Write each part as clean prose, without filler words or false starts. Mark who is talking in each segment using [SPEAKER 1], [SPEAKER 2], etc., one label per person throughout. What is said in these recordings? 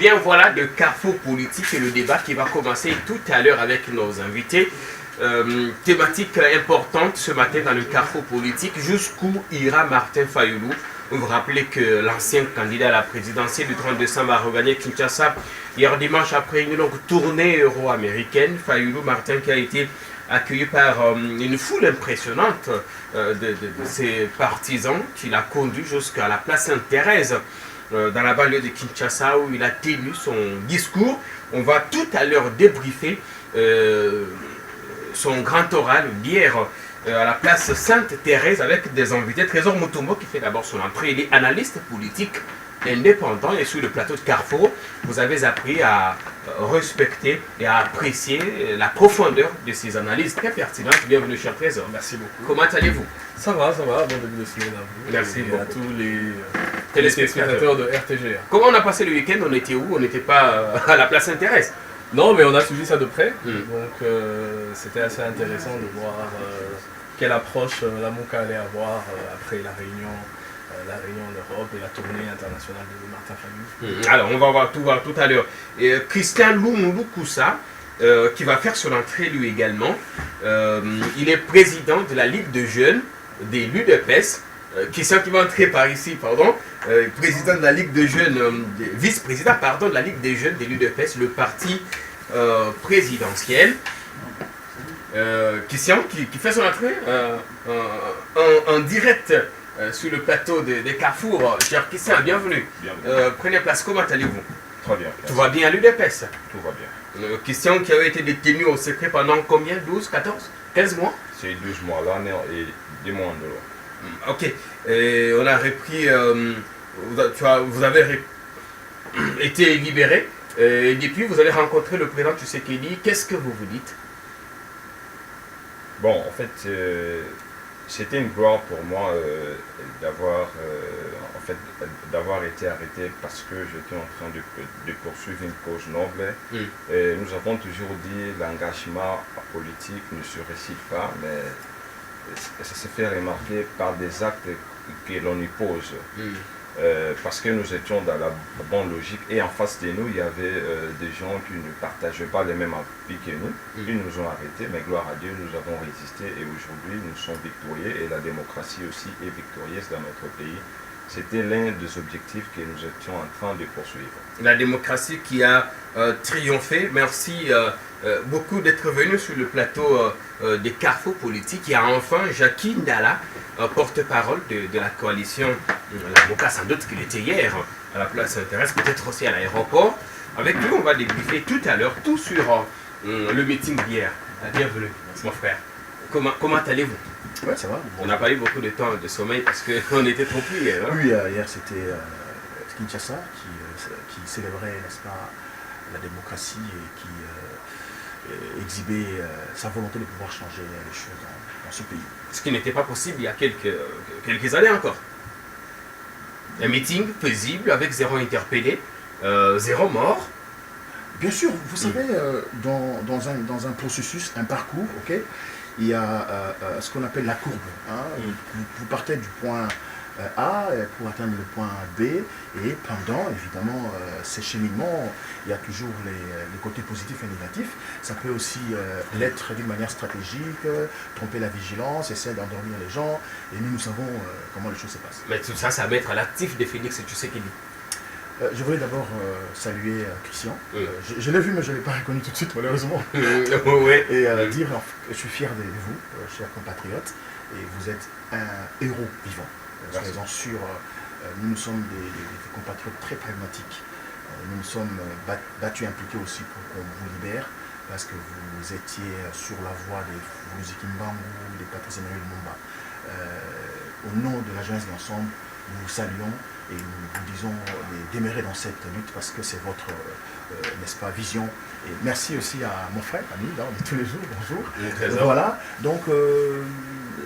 [SPEAKER 1] bien, voilà le carrefour politique et le débat qui va commencer tout à l'heure avec nos invités. Thématique importante ce matin dans le carrefour politique. Jusqu'où ira Martin Fayulu? Vous vous rappelez que l'ancien candidat à la présidentielle du 30 décembre a regagné Kinshasa hier dimanche après une longue tournée euro-américaine. Fayulu Martin qui a été accueilli par une foule impressionnante de ses partisans, qui l'a conduit jusqu'à la place Sainte-Thérèse dans la banlieue de Kinshasa où il a tenu son discours. On va tout à l'heure débriefer son grand oral d'hier à la place Sainte-Thérèse avec des invités. Trésor Mutombo qui fait d'abord son entrée. Il est analyste politique indépendant et sur le plateau de Carrefour, vous avez appris à respecter et à apprécier la profondeur de ces analyses très pertinentes. Bienvenue, cher Trésor.
[SPEAKER 2] Merci beaucoup.
[SPEAKER 1] Comment allez-vous?
[SPEAKER 2] Ça va, bon début de semaine à vous.
[SPEAKER 1] Merci beaucoup.
[SPEAKER 2] Et à tous les
[SPEAKER 1] téléspectateurs
[SPEAKER 2] de RTGR.
[SPEAKER 1] Comment on a passé le week-end? On était où? On n'était pas à la place Sainte-Thérèse?
[SPEAKER 2] Non, mais on a suivi ça de près. Donc c'était assez intéressant de voir quelle approche la MOCA allait avoir après la réunion en Europe et la tournée internationale de Martin Fayulu.
[SPEAKER 1] Alors, on va voir tout à l'heure. Christian Lumulu-Koussa, qui va faire son entrée lui également. Il est président de la Ligue de jeunes des l'UDPS. Christian qui va entrer par ici, pardon. Président de la Ligue de jeunes, vice-président, pardon, de la Ligue des jeunes des l'UDPS, le parti présidentiel. Christian qui fait son entrée en direct sur le plateau de Carrefour. Cher Christian, bienvenue. Prenez place, comment allez-vous?
[SPEAKER 3] Très bien.
[SPEAKER 1] Tout va bien à l'UDPS?
[SPEAKER 3] Tout va bien.
[SPEAKER 1] Christian qui avait été détenu au secret pendant combien? 12, 14, 15 mois?
[SPEAKER 3] C'est 12 mois là et 2 mois en dehors.
[SPEAKER 1] Ok. On a repris. Vous avez été libéré. Et depuis, vous avez rencontré le président Tshisekedi. Qu'est-ce que vous vous dites?
[SPEAKER 3] Bon, en fait, c'était une gloire pour moi d'avoir été arrêté parce que j'étais en train de poursuivre une cause noble. Et nous avons toujours dit l'engagement politique ne se récite pas, mais ça se fait remarquer par des actes que l'on y pose. Parce que nous étions dans la bonne logique et en face de nous, il y avait des gens qui ne partageaient pas les mêmes avis que nous. Ils nous ont arrêtés, mais gloire à Dieu, nous avons résisté et aujourd'hui, nous sommes victorieux et la démocratie aussi est victorieuse dans notre pays. C'était l'un des objectifs que nous étions en train de poursuivre.
[SPEAKER 1] La démocratie qui a triomphé. Merci beaucoup d'être venu sur le plateau des Carrefour politiques. Il y a enfin Jackie Ndala, porte-parole de la coalition. La MOCA, sans doute qu'il était hier à la place terrestre, peut-être aussi à l'aéroport. Avec lui, on va débriefer tout à l'heure, tout sur le meeting d'hier. Bienvenue, mon frère. Comment allez-vous?
[SPEAKER 4] Ouais, ça va.
[SPEAKER 1] On n'a pas eu beaucoup de temps de sommeil parce qu'on était trop pris hier. Hein?
[SPEAKER 4] Oui, hier c'était Kinshasa qui célébrait, n'est-ce pas, la démocratie et qui exhibait sa volonté de pouvoir changer les choses dans ce pays.
[SPEAKER 1] Ce qui n'était pas possible il y a quelques années encore. Un meeting paisible avec 0 interpellé, 0 mort.
[SPEAKER 4] Bien sûr, vous savez, dans un processus, un parcours, ok, il y a ce qu'on appelle la courbe. Hein. Vous partez du point A pour atteindre le point B et pendant, évidemment, ces cheminements, il y a toujours les côtés positifs et négatifs. Ça peut aussi l'être d'une manière stratégique, tromper la vigilance, essayer d'endormir les gens et nous savons comment les choses se passent.
[SPEAKER 1] Mais tout ça, ça va mettre à l'actif de Félix Tshisekedi.
[SPEAKER 4] Je voulais d'abord saluer Christian. Je l'ai vu, mais je ne l'ai pas reconnu tout de suite, malheureusement. Et dire que je suis fier de vous, chers compatriotes, et vous êtes un héros vivant. Soyez-en sûrs, nous sommes des compatriotes très pragmatiques. Nous nous sommes battus, impliqués aussi pour qu'on vous libère, parce que vous étiez sur la voie des Foulouzi Kimbangu, des Patrice Emmanuel Lumumba. Au nom de la jeunesse d'ensemble, nous vous saluons et nous vous disons démarrer dans cette lutte parce que c'est votre, n'est-ce pas, vision. Et merci aussi à mon frère, ami, là, on est tous les jours, bonjour. Voilà, donc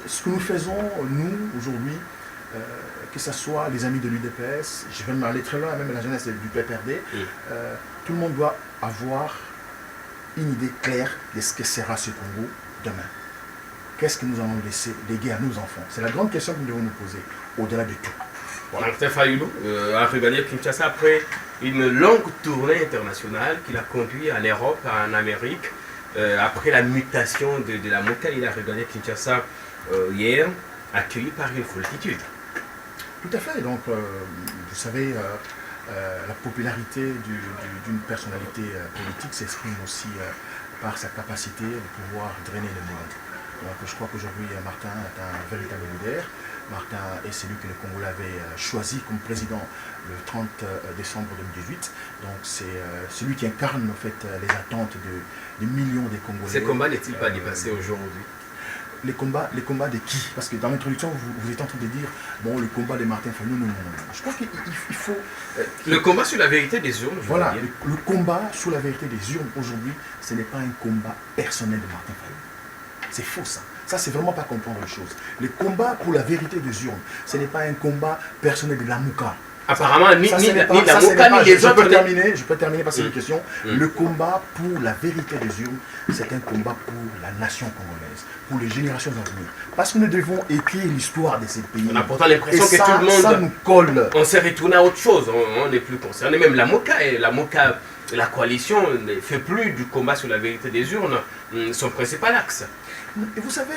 [SPEAKER 4] ce que nous faisons, nous, aujourd'hui, que ce soit les amis de l'UDPS, je vais m'aller très loin, même la jeunesse du PPRD, tout le monde doit avoir une idée claire de ce que sera ce Congo demain. Qu'est-ce que nous allons léguer à nos enfants? C'est la grande question que nous devons nous poser, au-delà de tout.
[SPEAKER 1] Martin Fayulu a regagné Kinshasa après une longue tournée internationale qu'il a conduit en Europe, en Amérique. Après la mutation de la Mouka, il a regagné Kinshasa hier, accueilli par une foultitude.
[SPEAKER 4] Tout à fait. Donc, vous savez, la popularité d'une personnalité politique s'exprime aussi par sa capacité de pouvoir drainer le monde. Donc, je crois qu'aujourd'hui, Martin est un véritable leader. Martin est celui que le Congo avait choisi comme président le 30 décembre 2018. Donc, c'est celui qui incarne en fait, les attentes de millions de Congolais.
[SPEAKER 1] Ces combats n'est-il pas dépassé aujourd'hui?
[SPEAKER 4] Les combats de qui? Parce que dans l'introduction, vous êtes en train de dire, bon, le combat de Martin Fayulu, non. Je crois qu'il faut...
[SPEAKER 1] le combat sur la vérité des urnes,
[SPEAKER 4] voilà, le combat sur la vérité des urnes, aujourd'hui, ce n'est pas un combat personnel de Martin Fayulu. C'est faux, ça. Ça, c'est vraiment pas comprendre les choses. Le combat pour la vérité des urnes, ce n'est pas un combat personnel de la Mouka.
[SPEAKER 1] Apparemment, ni la Mouka, ni les autres...
[SPEAKER 4] Je peux terminer par cette question. Le combat pour la vérité des urnes, c'est un combat pour la nation congolaise, pour les générations à venir. Parce que nous devons écrire l'histoire de ces pays.
[SPEAKER 1] On a pourtant l'impression que tout le monde...
[SPEAKER 4] ça nous colle.
[SPEAKER 1] On s'est retourné à autre chose, on n'est plus concerné. Même la Mouka, la coalition ne fait plus du combat sur la vérité des urnes son principal axe.
[SPEAKER 4] Et vous savez,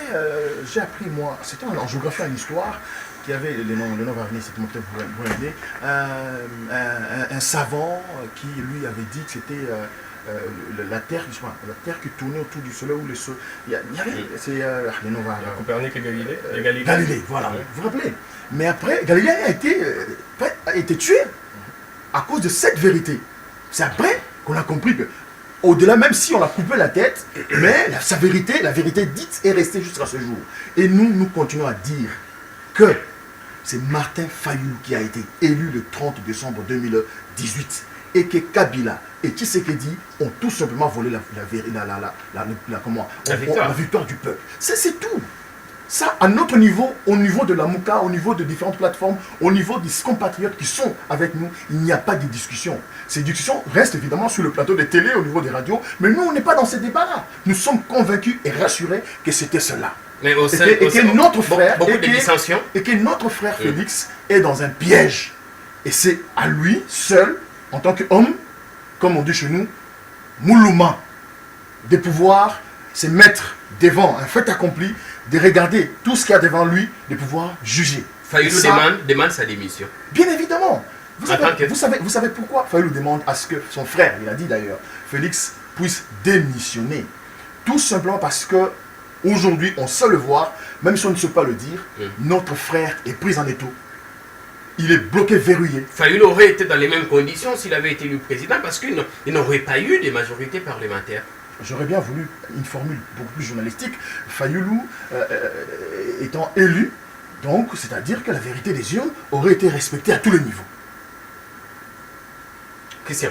[SPEAKER 4] j'ai appris, moi, c'était en géographie, en histoire, qui avait, le nom va venir, c'était peut-être vous aider, un savant qui lui avait dit que c'était la Terre qui tournait autour du Soleil, où le Soleil... Il y avait... C'est...
[SPEAKER 2] Copernic et Galilée.
[SPEAKER 4] Galilée, voilà, vous vous rappelez. Mais après, Galilée a été tué à cause de cette vérité. C'est après qu'on a compris que, au-delà, même si on a coupé la tête, mais sa vérité, la vérité dite est restée jusqu'à ce jour. Et nous continuons à dire que c'est Martin Fayulu qui a été élu le 30 décembre 2018 et que Kabila et Tshisekedi ont tout simplement volé la victoire du peuple. C'est tout. Ça, à notre niveau, au niveau de la Mouka, au niveau de différentes plateformes, au niveau des compatriotes qui sont avec nous, il n'y a pas de discussion. Ces discussions restent évidemment sur le plateau de télé, au niveau des radios, mais nous, on n'est pas dans ces débats-là. Nous sommes convaincus et rassurés que c'était cela.
[SPEAKER 1] Mais
[SPEAKER 4] et que notre frère,
[SPEAKER 1] et
[SPEAKER 4] que notre frère Félix est dans un piège. Et c'est à lui, seul, en tant qu'homme, comme on dit chez nous, Moulouma, de pouvoir se mettre devant un fait accompli, de regarder tout ce qu'il y a devant lui, de pouvoir juger.
[SPEAKER 1] Fayulu demande sa démission.
[SPEAKER 4] Bien évidemment. Vous savez pourquoi Fayulu demande à ce que son frère, il a dit d'ailleurs, Félix puisse démissionner. Tout simplement parce que aujourd'hui, on sait le voir, même si on ne sait pas le dire, notre frère est pris en étau. Il est bloqué, verrouillé.
[SPEAKER 1] Fayulu aurait été dans les mêmes conditions s'il avait été élu président parce qu'il n'aurait pas eu de majorité parlementaire.
[SPEAKER 4] J'aurais bien voulu une formule beaucoup plus journalistique. Fayulu étant élu, donc c'est-à-dire que la vérité des urnes aurait été respectée à tous les niveaux.
[SPEAKER 1] Christian,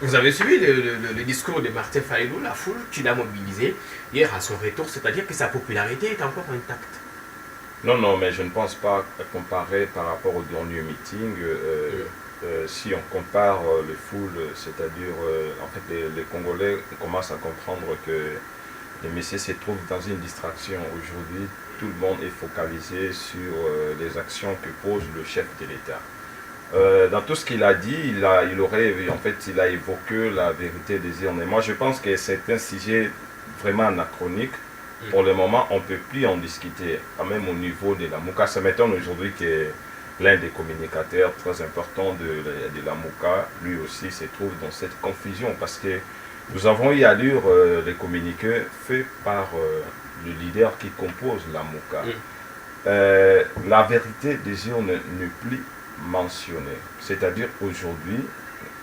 [SPEAKER 1] vous avez suivi le discours de Martin Fayulu, la foule qui l'a mobilisé hier à son retour, c'est-à-dire que sa popularité est encore intacte.
[SPEAKER 3] Non, mais je ne pense pas comparer par rapport au dernier meeting. Si on compare les foules, c'est-à-dire en fait les Congolais commencent à comprendre que les messieurs se trouvent dans une distraction. Aujourd'hui, tout le monde est focalisé sur les actions que pose le chef de l'État. Dans tout ce qu'il a dit, il a évoqué la vérité des urnes. Et moi, je pense que c'est un sujet vraiment anachronique. Pour le moment, on ne peut plus en discuter, même au niveau de la Mouka. Ça m'étonne aujourd'hui que l'un des communicateurs très importants de la Mouka, lui aussi, se trouve dans cette confusion. Parce que nous avons eu à lire les communiqués faits par le leader qui compose la Mouka. La vérité des urnes n'est plus mentionnée. C'est-à-dire aujourd'hui,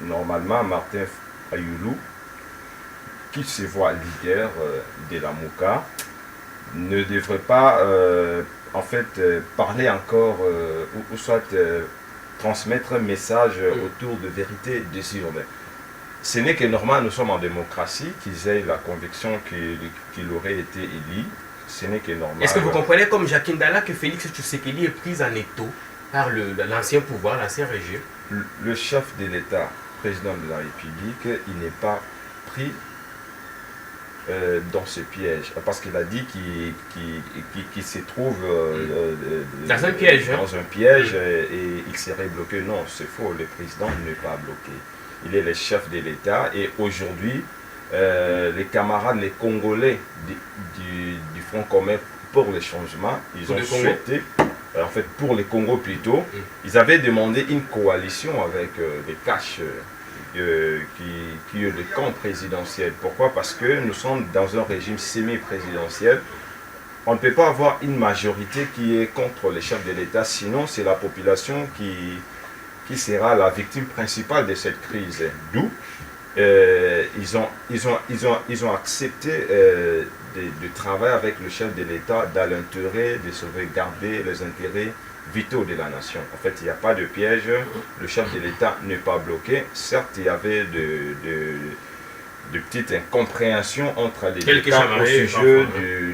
[SPEAKER 3] normalement, Martin Fayulu, qui se voit leader de la Mouka, ne devrait pas parler encore ou soit transmettre un message autour de vérité des urnes. Ce n'est que normal, nous sommes en démocratie, qu'ils aient la conviction qu'il aurait été élu. Ce n'est que normal.
[SPEAKER 1] Est-ce que vous comprenez comme Jacques Ndala que Félix Tshisekedi est pris en étau par l'ancien pouvoir, l'ancien régime?
[SPEAKER 3] Le chef de l'État, président de la République, il n'est pas pris dans ce piège, parce qu'il a dit qu'il se trouve
[SPEAKER 1] Dans un piège.
[SPEAKER 3] Dans un piège et il serait bloqué. Non, c'est faux. Le président n'est pas bloqué. Il est le chef de l'État et aujourd'hui, les camarades, les Congolais du Front commun pour le changement, ils ont souhaité, en fait pour le Congo plutôt, ils avaient demandé une coalition avec des caches qui est le camp présidentiel. Pourquoi? Parce que nous sommes dans un régime semi-présidentiel. On ne peut pas avoir une majorité qui est contre les chefs de l'État, sinon c'est la population qui sera la victime principale de cette crise. D'où ils ont accepté de travailler avec le chef de l'État dans l'intérêt de sauvegarder les intérêts vitaux de la nation. En fait, il n'y a pas de piège, le chef de l'État n'est pas bloqué. Certes, il y avait de petites incompréhensions entre les deux camps au sujet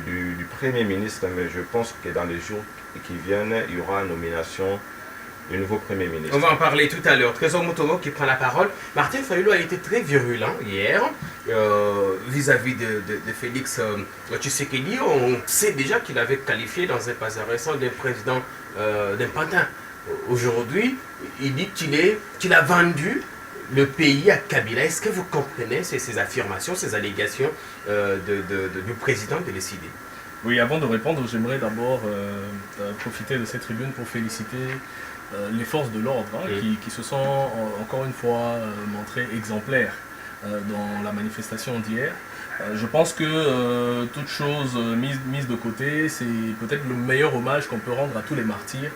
[SPEAKER 3] du Premier ministre, mais je pense que dans les jours qui viennent, il y aura une nomination du nouveau Premier ministre.
[SPEAKER 1] On va en parler tout à l'heure. Trésor Mutombo qui prend la parole. Martin Fayulu a été très virulent hier vis-à-vis de Félix Tshisekedi. On sait déjà qu'il avait qualifié dans un passé récent d'un président d'un pantin. Aujourd'hui, il dit qu'il a vendu le pays à Kabila. Est-ce que vous comprenez ces affirmations, ces allégations du président de l'ECD?
[SPEAKER 2] Oui, avant de répondre, j'aimerais d'abord profiter de cette tribune pour féliciter les forces de l'ordre qui se sont encore une fois montrées exemplaires dans la manifestation d'hier. Je pense que toute chose mise de côté, c'est peut-être le meilleur hommage qu'on peut rendre à tous les martyrs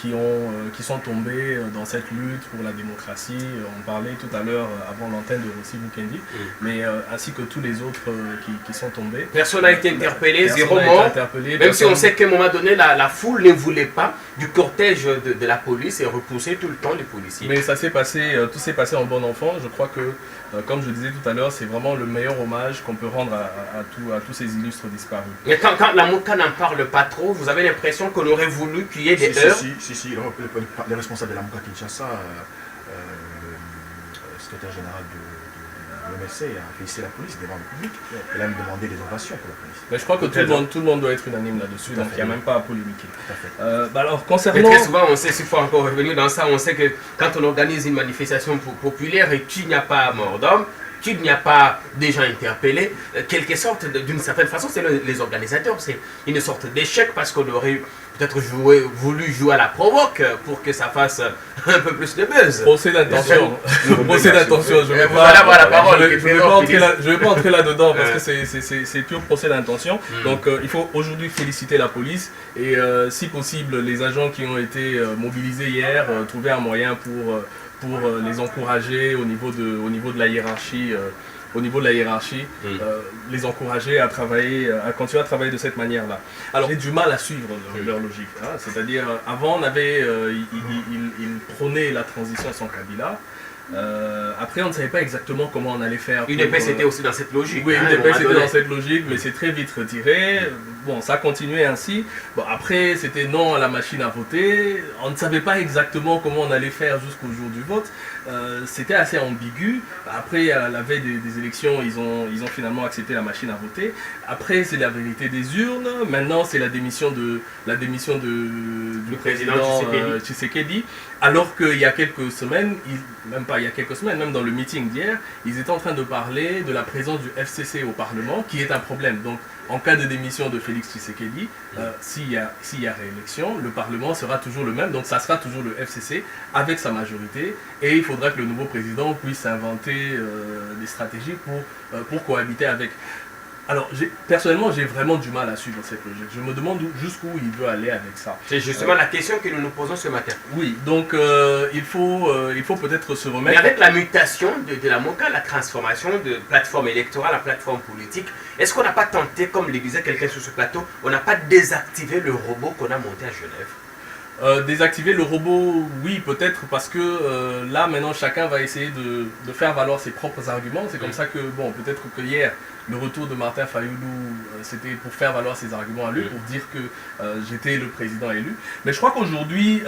[SPEAKER 2] qui sont tombés dans cette lutte pour la démocratie. On parlait tout à l'heure avant l'antenne de Rossi Mukendi, mais ainsi que tous les autres qui sont tombés.
[SPEAKER 1] Personne n'a été interpellé, zéro mort. Même si on sait qu'à un moment donné, la foule ne voulait pas du cortège de la police et repoussait tout le temps les policiers.
[SPEAKER 2] Mais ça s'est passé, tout s'est passé en bon enfant. Je crois que, comme je disais tout à l'heure, c'est vraiment le meilleur hommage qu'on peut rendre à tous ces illustres disparus.
[SPEAKER 1] Mais quand la Mouka n'en parle pas trop, vous avez l'impression qu'on aurait voulu qu'il y ait des heures.
[SPEAKER 4] Si, les responsables de la Mouka Kinshasa, le secrétaire général de l'MSC a félicité la police devant le public. Il a même demandé des ovations pour la police.
[SPEAKER 2] Mais je crois que tout le monde doit être unanime là-dessus, donc il n'y a même pas à polémiquer. Alors, concernant...
[SPEAKER 1] Mais très souvent, on sait, s'il faut encore revenir dans ça, on sait que quand on organise une manifestation populaire et qu'il n'y a pas mort d'homme, qu'il n'y a pas des gens interpellés, quelque sorte, d'une certaine façon, c'est les organisateurs. C'est une sorte d'échec parce qu'on aurait peut-être voulu jouer à la provoque pour que ça fasse un peu plus de buzz.
[SPEAKER 2] Procès d'intention. Procès d'intention. Je ne vais pas entrer là-dedans parce que c'est pur procès d'intention. Donc il faut aujourd'hui féliciter la police et si possible les agents qui ont été mobilisés hier, trouver un moyen pour les encourager au niveau de la hiérarchie, les encourager à travailler, à continuer à travailler de cette manière-là. Alors j'ai du mal à suivre leur logique. C'est-à-dire, avant on avait, ils prônaient la transition sans Kabila. Après on ne savait pas exactement comment on allait faire.
[SPEAKER 1] UDPS était aussi dans cette logique.
[SPEAKER 2] Oui, UDPS était dans cette logique, mais c'est très vite retiré. Bon, ça continuait ainsi. Bon, après c'était non à la machine à voter. On ne savait pas exactement comment on allait faire jusqu'au jour du vote. C'était assez ambigu. Après, à la veille des élections, ils ont finalement accepté la machine à voter. Après, c'est la vérité des urnes. Maintenant, c'est la démission du président Tshisekedi. Alors qu'il y a quelques semaines, même pas il y a quelques semaines, même dans le meeting d'hier, ils étaient en train de parler de la présence du FCC au Parlement, qui est un problème. Donc, en cas de démission de Félix Tshisekedi, s'il y a réélection, le Parlement sera toujours le même, donc ça sera toujours le FCC avec sa majorité, et il faudra que le nouveau président puisse inventer des stratégies pour cohabiter avec. Alors, personnellement, j'ai vraiment du mal à suivre cette logique. Je me demande jusqu'où il veut aller avec ça.
[SPEAKER 1] C'est justement la question que nous nous posons ce matin.
[SPEAKER 2] Oui, donc il faut peut-être se remettre...
[SPEAKER 1] Mais avec la mutation de la MOCA, la transformation de plateforme électorale à plateforme politique, est-ce qu'on n'a pas tenté, comme le disait quelqu'un sur ce plateau, on n'a pas désactivé le robot qu'on a monté à Genève?
[SPEAKER 2] Désactiver le robot, oui, peut-être, parce que là, maintenant, chacun va essayer de faire valoir ses propres arguments. C'est comme ça que, bon, peut-être que hier, le retour de Martin Fayulu, c'était pour faire valoir ses arguments à lui, pour dire que j'étais le président élu. Mais je crois qu'aujourd'hui,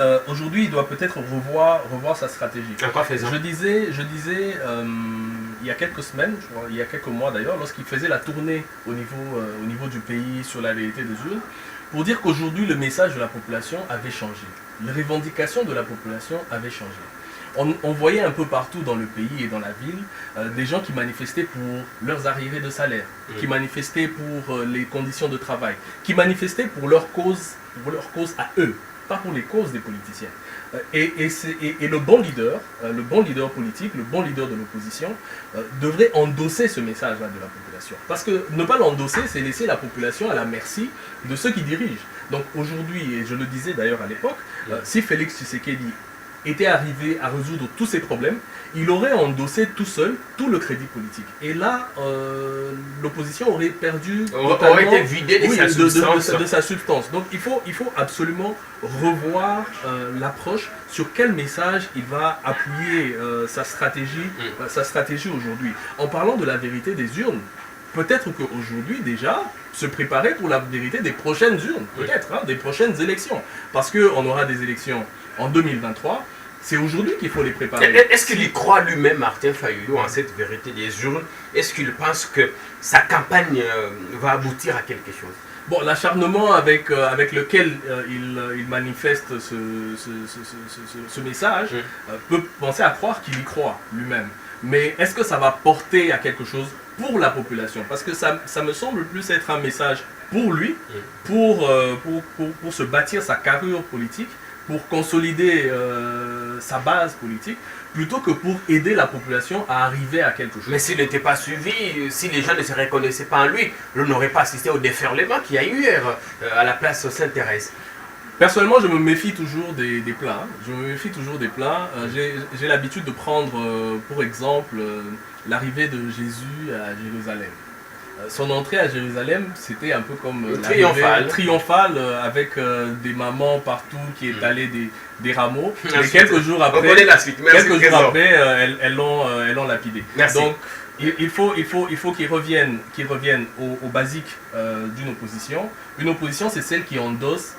[SPEAKER 2] il doit peut-être revoir sa stratégie. Je disais il y a quelques semaines, je crois, il y a quelques mois d'ailleurs, lorsqu'il faisait la tournée au niveau du pays sur la vérité des urnes, pour dire qu'aujourd'hui le message de la population avait changé. Les revendications de la population avaient changé. On voyait un peu partout dans le pays et dans la ville des gens qui manifestaient pour leurs arriérés de salaire, qui manifestaient pour les conditions de travail, qui manifestaient pour leur cause à eux, pas pour les causes des politiciens. Et le bon leader politique, le bon leader de l'opposition, devrait endosser ce message-là de la population. Parce que ne pas l'endosser, c'est laisser la population à la merci de ceux qui dirigent. Donc aujourd'hui, et je le disais d'ailleurs à l'époque, si Félix Tshisekedi était arrivé à résoudre tous ces problèmes, il aurait endossé tout seul tout le crédit politique. Et là, l'opposition aurait perdu
[SPEAKER 1] aurait été vidée
[SPEAKER 2] de sa substance. Donc il faut absolument revoir l'approche sur quel message il va appuyer sa stratégie aujourd'hui. En parlant de la vérité des urnes, peut-être qu'aujourd'hui déjà, se préparer pour la vérité des prochaines urnes, peut-être, hein, des prochaines élections. Parce qu'on aura des élections en 2023, c'est aujourd'hui qu'il faut les préparer.
[SPEAKER 1] Est-ce qu'il y croit lui-même, Martin Fayulu, en cette vérité des urnes? Est-ce qu'il pense que sa campagne va aboutir à quelque chose?
[SPEAKER 2] Bon, l'acharnement avec lequel il manifeste ce message peut penser à croire qu'il y croit lui-même. Mais est-ce que ça va porter à quelque chose pour la population? Parce que ça me semble plus être un message pour lui, pour se bâtir sa carrure politique, pour consolider sa base politique, plutôt que pour aider la population à arriver à quelque chose.
[SPEAKER 1] Mais s'il n'était pas suivi, si les gens ne se reconnaissaient pas en lui, on n'aurait pas assisté au déferlement qu'il y a eu hier à la place Sainte-Thérèse.
[SPEAKER 2] Personnellement, je me méfie toujours des plats. Je me méfie toujours des plats. J'ai l'habitude de prendre, pour exemple, l'arrivée de Jésus à Jérusalem. Son entrée à Jérusalem, c'était un peu comme triomphale avec des mamans partout qui étalaient des rameaux. Et quelques jours après, elles l'ont lapidé.
[SPEAKER 1] Merci.
[SPEAKER 2] Donc, il faut qu'ils reviennent au basique d'une opposition. Une opposition, c'est celle qui endosse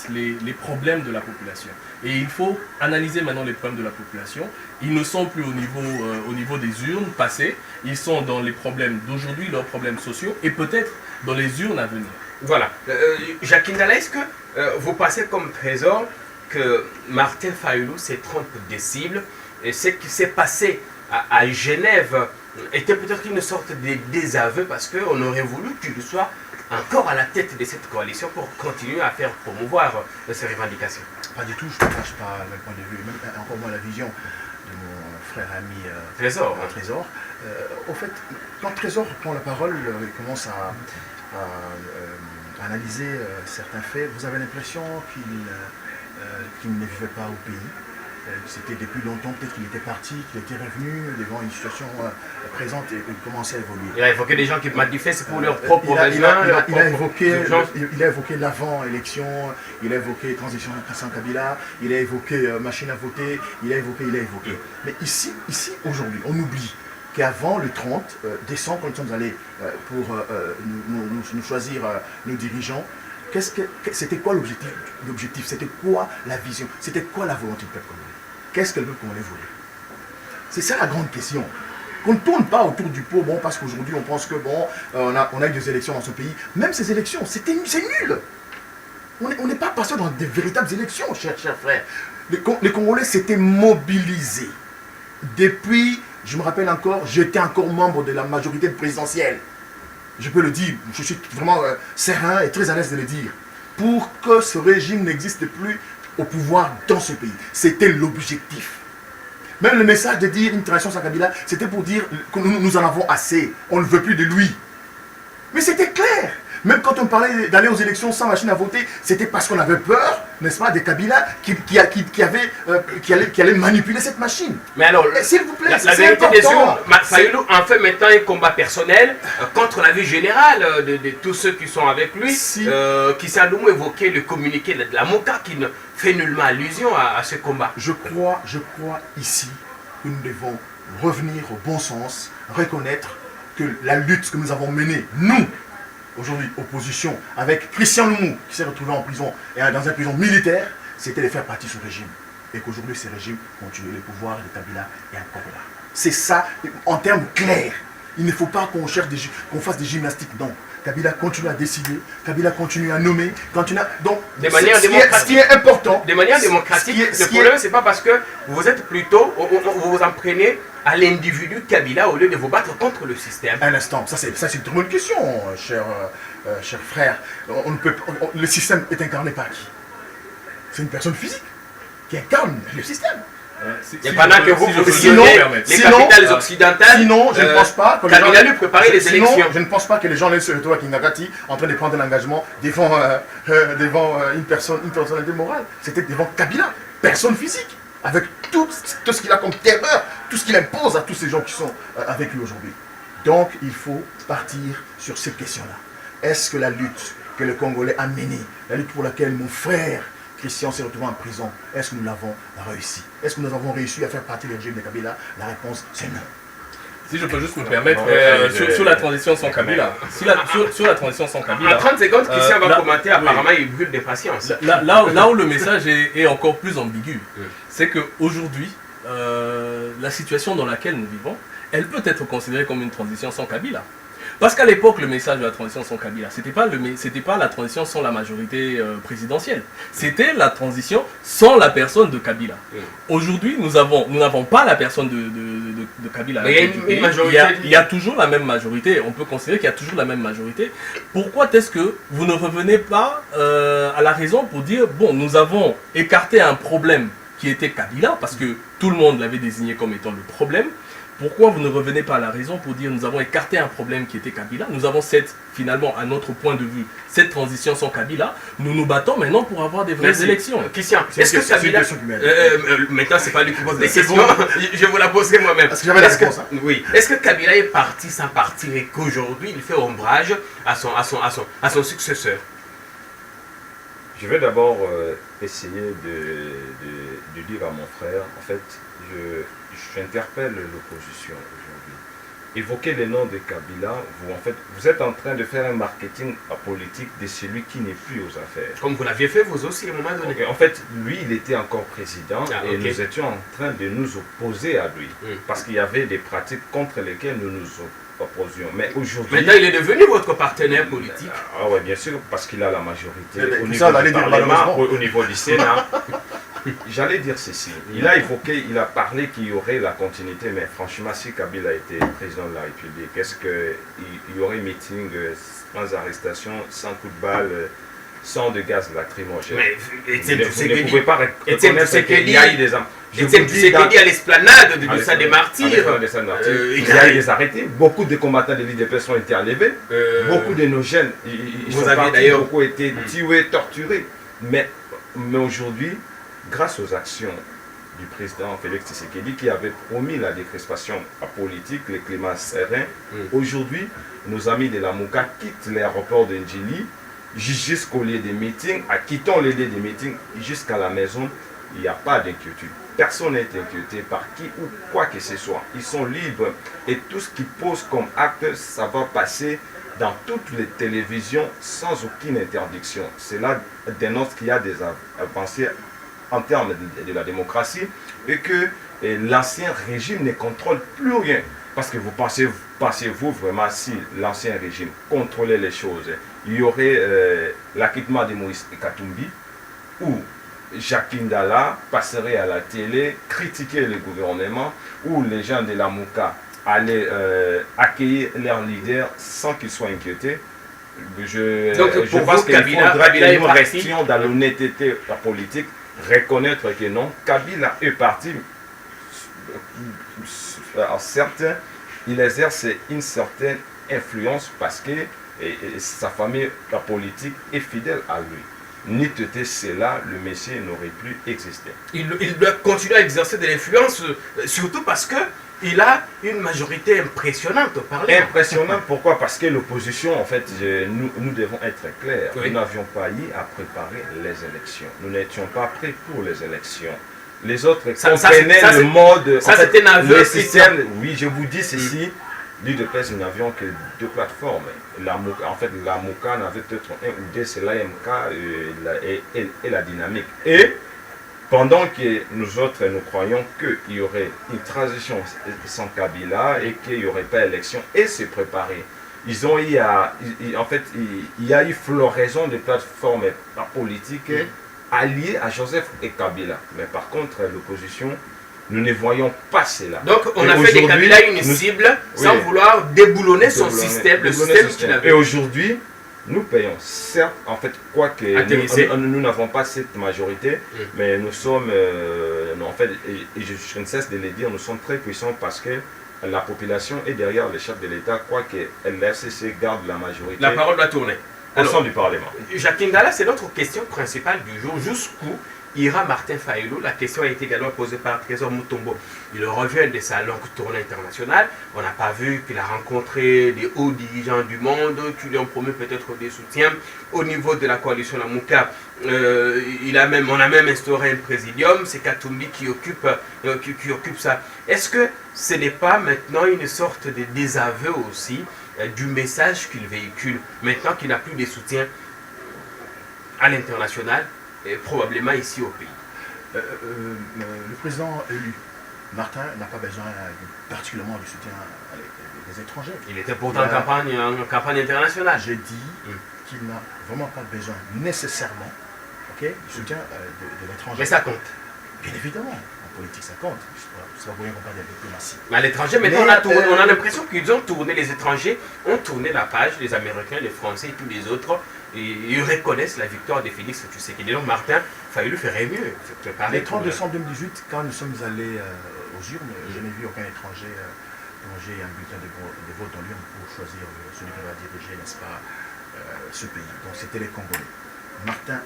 [SPEAKER 2] les problèmes de la population. Et il faut analyser maintenant les problèmes de la population. Ils ne sont plus au niveau des urnes passées, ils sont dans les problèmes d'aujourd'hui, leurs problèmes sociaux, et peut-être dans les urnes à venir.
[SPEAKER 1] Voilà. Jacques Ndala, est-ce que vous passez comme trésor que Martin Fayulu se trompe des cibles, et ce qui s'est passé à Genève était peut-être une sorte de désaveu, parce qu'on aurait voulu qu'il soit encore à la tête de cette coalition pour continuer à faire promouvoir ces revendications?
[SPEAKER 4] Pas du tout, je ne partage pas le point de vue, même encore moins la vision de mon frère ami
[SPEAKER 1] Trésor.
[SPEAKER 4] Trésor. Au fait, quand Trésor prend la parole, il commence à analyser certains faits, vous avez l'impression qu'il ne vivait pas au pays. C'était depuis longtemps, peut-être qu'il était parti, qu'il était revenu devant une situation présente et il commençait à évoluer.
[SPEAKER 1] Il a évoqué des gens qui manifestent pour leur propre raison.
[SPEAKER 4] Il a évoqué l'avant-élection, il a évoqué transition sans Kabila, il a évoqué machine à voter, il a évoqué. Mais ici aujourd'hui, on oublie qu'avant le 30 décembre, quand nous sommes allés pour nous choisir nos dirigeants, c'était quoi l'objectif? C'était quoi la vision? C'était quoi la volonté du peuple congolais? Qu'est-ce que le peuple congolais voulait? C'est ça la grande question. Qu'on ne tourne pas autour du pot, bon, parce qu'aujourd'hui on pense que on a eu des élections dans ce pays. Même ces élections, c'est nul. On n'est pas passé dans des véritables élections, chers frères. Les Congolais s'étaient mobilisés. Depuis, je me rappelle encore, j'étais encore membre de la majorité présidentielle. Je peux le dire, je suis vraiment serein et très à l'aise de le dire, pour que ce régime n'existe plus au pouvoir dans ce pays. C'était l'objectif. Même le message de dire une transition sans Kabila, c'était pour dire que nous en avons assez, on ne veut plus de lui. Mais c'était clair. Même quand on parlait d'aller aux élections sans machine à voter, c'était parce qu'on avait peur, n'est-ce pas, des Kabila qui allaient manipuler cette machine.
[SPEAKER 1] Mais alors,
[SPEAKER 4] s'il vous plaît,
[SPEAKER 1] la vérité des urnes, Fayulu en fait maintenant un combat personnel contre la vie générale de tous ceux qui sont avec lui, qui s'est évoqué le communiqué de la MOCA qui ne fait nullement allusion à ce combat.
[SPEAKER 4] Je crois ici que nous devons revenir au bon sens, reconnaître que la lutte que nous avons menée, nous, aujourd'hui, opposition, avec Christian Loumou, qui s'est retrouvé en prison, et dans une prison militaire, c'était de faire partie de ce régime. Et qu'aujourd'hui, ce régime continue, le pouvoir de Kabila est encore là. C'est ça, en termes clairs. Il ne faut pas qu'on fasse des gymnastiques, non. Kabila continue à décider, Kabila continue à nommer, continue à... Donc,
[SPEAKER 1] de manière démocratique.
[SPEAKER 4] Ce qui est important.
[SPEAKER 1] De manière démocratique, le problème, c'est pas parce que vous êtes plutôt, vous vous en prenez à l'individu Kabila au lieu de vous battre contre le système.
[SPEAKER 4] Un instant, ça c'est une très bonne question, cher frère. Le système est incarné par qui? C'est une personne physique qui incarne le système.
[SPEAKER 1] Et pendant que vous
[SPEAKER 4] sinon,
[SPEAKER 1] les capitales occidentales,
[SPEAKER 4] sinon, je ne pense pas que
[SPEAKER 1] Kabila lui préparer les élections.
[SPEAKER 4] Je ne pense pas que les gens laissent se retrouver à Kinagati en train de prendre un engagement devant une personnalité morale. C'était devant Kabila, personne physique, avec tout ce qu'il a comme terreur, tout ce qu'il impose à tous ces gens qui sont avec lui aujourd'hui. Donc, il faut partir sur cette question-là. Est-ce que la lutte que le Congolais a menée, la lutte pour laquelle mon frère Christian s'est retrouvé en prison, est-ce que nous l'avons réussi? Est-ce que nous avons réussi à faire partie du régime de Kabila? La réponse, c'est non.
[SPEAKER 2] Si je peux juste me permettre, sur la transition sans Kabila, sur la transition sans Kabila...
[SPEAKER 1] En 30 secondes, Christian va commenter, apparemment il brûle de patience.
[SPEAKER 2] Là où le message est encore plus ambigu, c'est qu'aujourd'hui, la situation dans laquelle nous vivons, elle peut être considérée comme une transition sans Kabila. Parce qu'à l'époque, le message de la transition sans Kabila, c'était pas la transition sans la majorité présidentielle. C'était la transition sans la personne de Kabila. Aujourd'hui, nous n'avons pas la personne de Kabila.
[SPEAKER 1] Mais
[SPEAKER 2] il y a toujours la même majorité. On peut considérer qu'il y a toujours la même majorité. Pourquoi est-ce que vous ne revenez pas à la raison pour dire, bon, nous avons écarté un problème qui était Kabila, parce que tout le monde l'avait désigné comme étant le problème. Pourquoi vous ne revenez pas à la raison pour dire nous avons écarté un problème qui était Kabila, nous avons finalement, à notre point de vue, cette transition sans Kabila, nous nous battons maintenant pour avoir des vraies élections.
[SPEAKER 1] Christian, est-ce que Kabila... maintenant, c'est pas lui qui pose des questions, je vous la poserai moi-même.
[SPEAKER 4] Parce que j'avais la réponse.
[SPEAKER 1] Oui. Est-ce que Kabila est parti sans partir et qu'aujourd'hui, il fait ombrage à son successeur?
[SPEAKER 3] Je vais d'abord essayer de dire à mon frère, en fait, j'interpelle l'opposition aujourd'hui. Évoquer le nom de Kabila, vous êtes en train de faire un marketing politique de celui qui n'est plus aux affaires.
[SPEAKER 1] Comme vous l'aviez fait vous aussi à un moment donné.
[SPEAKER 3] Okay. En fait, lui, il était encore président et nous étions en train de nous opposer à lui. Parce qu'il y avait des pratiques contre lesquelles nous nous opposions. Mais aujourd'hui...
[SPEAKER 1] Maintenant, il est devenu votre partenaire politique.
[SPEAKER 3] Ah oui, bien sûr, parce qu'il a la majorité
[SPEAKER 4] au niveau du Parlement,
[SPEAKER 3] au niveau du Sénat. J'allais dire ceci. Il a parlé qu'il y aurait la continuité, mais franchement, si Kabila était président de la République, est-ce qu'il y aurait meeting sans arrestation, sans coup de balle, sans de gaz lacrymogène?
[SPEAKER 1] Mais
[SPEAKER 3] vous ne pouvez pas reconnaître qu'il y a eu des hommes.
[SPEAKER 1] C'est ce qu'il dit à l'esplanade de Stade des Martyrs.
[SPEAKER 3] Il y a eu des arrêtés. Beaucoup de combattants de l'IDPS ont été enlevés. Beaucoup de nos jeunes, beaucoup ont été tués, torturés. Mais aujourd'hui, grâce aux actions du président Félix Tshisekedi qui avait promis la décrispation politique, le climat serein, aujourd'hui, nos amis de la Mouka quittent l'aéroport de Ndjili jusqu'au lieu des meetings, quittant le lieu des meetings jusqu'à la maison. Il n'y a pas d'inquiétude. Personne n'est inquiété par qui ou quoi que ce soit. Ils sont libres et tout ce qu'ils posent comme acte, ça va passer dans toutes les télévisions sans aucune interdiction. Cela dénonce qu'il y a des avancées en termes de la démocratie et que l'ancien régime ne contrôle plus rien. Parce que pensez-vous vraiment si l'ancien régime contrôlait les choses, il y aurait l'acquittement de Moïse Katumbi ou Jacques Ndala passerait à la télé, critiquer le gouvernement, ou les gens de la Mouka allaient accueillir leur leader sans qu'ils soient inquiétés. Je pense qu'il faudrait une question dans l'honnêteté politique, reconnaître que non, Kabila est parti. Certes, il exerce une certaine influence parce que sa famille politique est fidèle à lui. N'eût été cela, le Messie n'aurait plus existé. Il
[SPEAKER 1] doit continuer à exercer de l'influence, surtout parce qu'il a une majorité impressionnante au Parlement.
[SPEAKER 3] Impressionnante, pourquoi? Parce que l'opposition, en fait, nous devons être clairs. Oui. Nous n'avions pas eu à préparer les élections. Nous n'étions pas prêts pour les élections. Les autres comprenaient le mode...
[SPEAKER 1] Ça, c'était un aveu.
[SPEAKER 3] Oui, je vous dis ceci. L'UDPS, nous n'avions que deux plateformes. La Mouka n'avait peut-être un ou deux, c'est l'AMK et la dynamique. Et pendant que nous autres, nous croyons qu'il y aurait une transition sans Kabila et qu'il n'y aurait pas élection, et se préparer. ils ont eu en fait, il y a eu floraison des plateformes politiques alliées à Joseph et Kabila. Mais par contre, l'opposition, nous ne voyons pas cela.
[SPEAKER 1] Donc on a fait de Kabila une cible sans vouloir déboulonner son système, le système qu'il avait.
[SPEAKER 3] Et aujourd'hui, nous payons, certes, en fait, quoique nous n'avons pas cette majorité, mais nous sommes, en fait, et je ne cesse de le dire, nous sommes très puissants parce que la population est derrière le chef de l'État, quoique l'RCC garde la majorité.
[SPEAKER 1] La parole doit tourner.
[SPEAKER 3] Au sein du Parlement.
[SPEAKER 1] Jacques Ndala, c'est notre question principale du jour. Jusqu'où ira Martin Fayulu? La question a été également posée par Trésor Mutombo. Il revient de sa longue tournée internationale. On n'a pas vu qu'il a rencontré des hauts dirigeants du monde qui lui ont promis peut-être des soutiens. Au niveau de la coalition Lamuka, on a même instauré un présidium. C'est Katumbi qui occupe ça. Est-ce que ce n'est pas maintenant une sorte de désaveu aussi du message qu'il véhicule, maintenant qu'il n'a plus de soutien à l'international et probablement ici au pays?
[SPEAKER 4] Le président élu, Martin, n'a pas besoin particulièrement du soutien des étrangers.
[SPEAKER 1] Il était pourtant en campagne internationale.
[SPEAKER 4] J'ai dit qu'il n'a vraiment pas besoin nécessairement du soutien de l'étranger.
[SPEAKER 1] Mais ça compte.
[SPEAKER 4] Bien évidemment, en politique ça compte. Ça voyons qu'on parle de diplomatie.
[SPEAKER 1] Mais à l'étranger, maintenant on a l'impression qu'ils ont tourné, les étrangers ont tourné la page, les Américains, les Français et tous les autres. Et ils reconnaissent la victoire de Félix Tshisekedi. Donc Martin Fayulu ferait mieux.
[SPEAKER 4] Le 30 décembre 2018, quand nous sommes allés aux urnes, je n'ai vu aucun étranger plonger un bulletin de vote dans l'urne pour choisir celui qui va diriger, n'est-ce pas, ce pays. Donc c'était les Congolais. Martin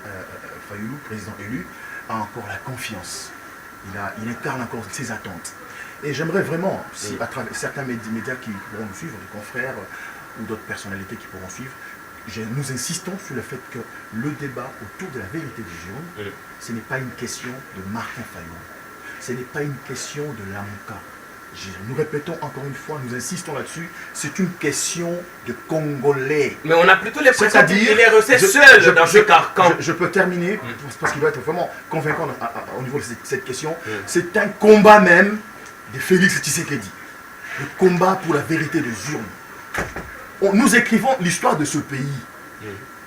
[SPEAKER 4] Fayulu, président élu, a encore la confiance. Il incarne encore ses attentes. Et j'aimerais vraiment, si à travers certains médias qui pourront nous suivre, des confrères ou d'autres personnalités qui pourront suivre, nous insistons sur le fait que le débat autour de la vérité des urnes, ce n'est pas une question de Martin Fayulu. Ce n'est pas une question de Lamuka. Nous répétons encore une fois, nous insistons là-dessus, c'est une question de Congolais.
[SPEAKER 1] Mais on a plutôt l'impression qu'il est resté seul dans ce carcan.
[SPEAKER 4] Je peux terminer, parce qu'il doit être vraiment convaincant au niveau de cette question. C'est un combat même de Félix Tshisekedi. Le combat pour la vérité des urnes. Nous écrivons l'histoire de ce pays.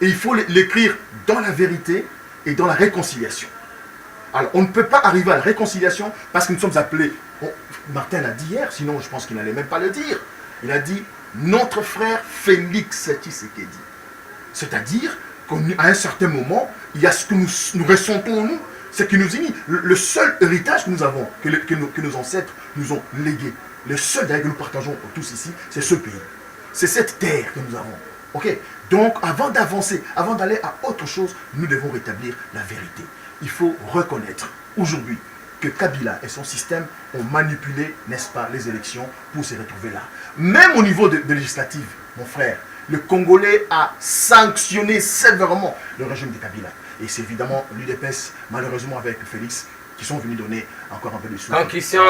[SPEAKER 4] Et il faut l'écrire dans la vérité et dans la réconciliation. Alors, on ne peut pas arriver à la réconciliation parce que nous sommes appelés... Martin l'a dit hier, sinon je pense qu'il n'allait même pas le dire. Il a dit notre frère Félix Tshisekedi. C'est-à-dire qu'à un certain moment, il y a ce que nous ressentons nous, ce qui nous unit. Le seul héritage que nous avons, que nos ancêtres nous ont légué, le seul que nous partageons tous ici, c'est ce pays. C'est cette terre que nous avons. Ok. Donc avant d'avancer, avant d'aller à autre chose, nous devons rétablir la vérité. Il faut reconnaître aujourd'hui que Kabila et son système ont manipulé, n'est-ce pas, les élections pour se retrouver là. Même au niveau de législative, mon frère, le Congolais a sanctionné sévèrement le régime de Kabila. Et c'est évidemment l'UDPS, malheureusement avec Félix, qui sont venus donner encore un peu de sous.
[SPEAKER 1] Quand Christian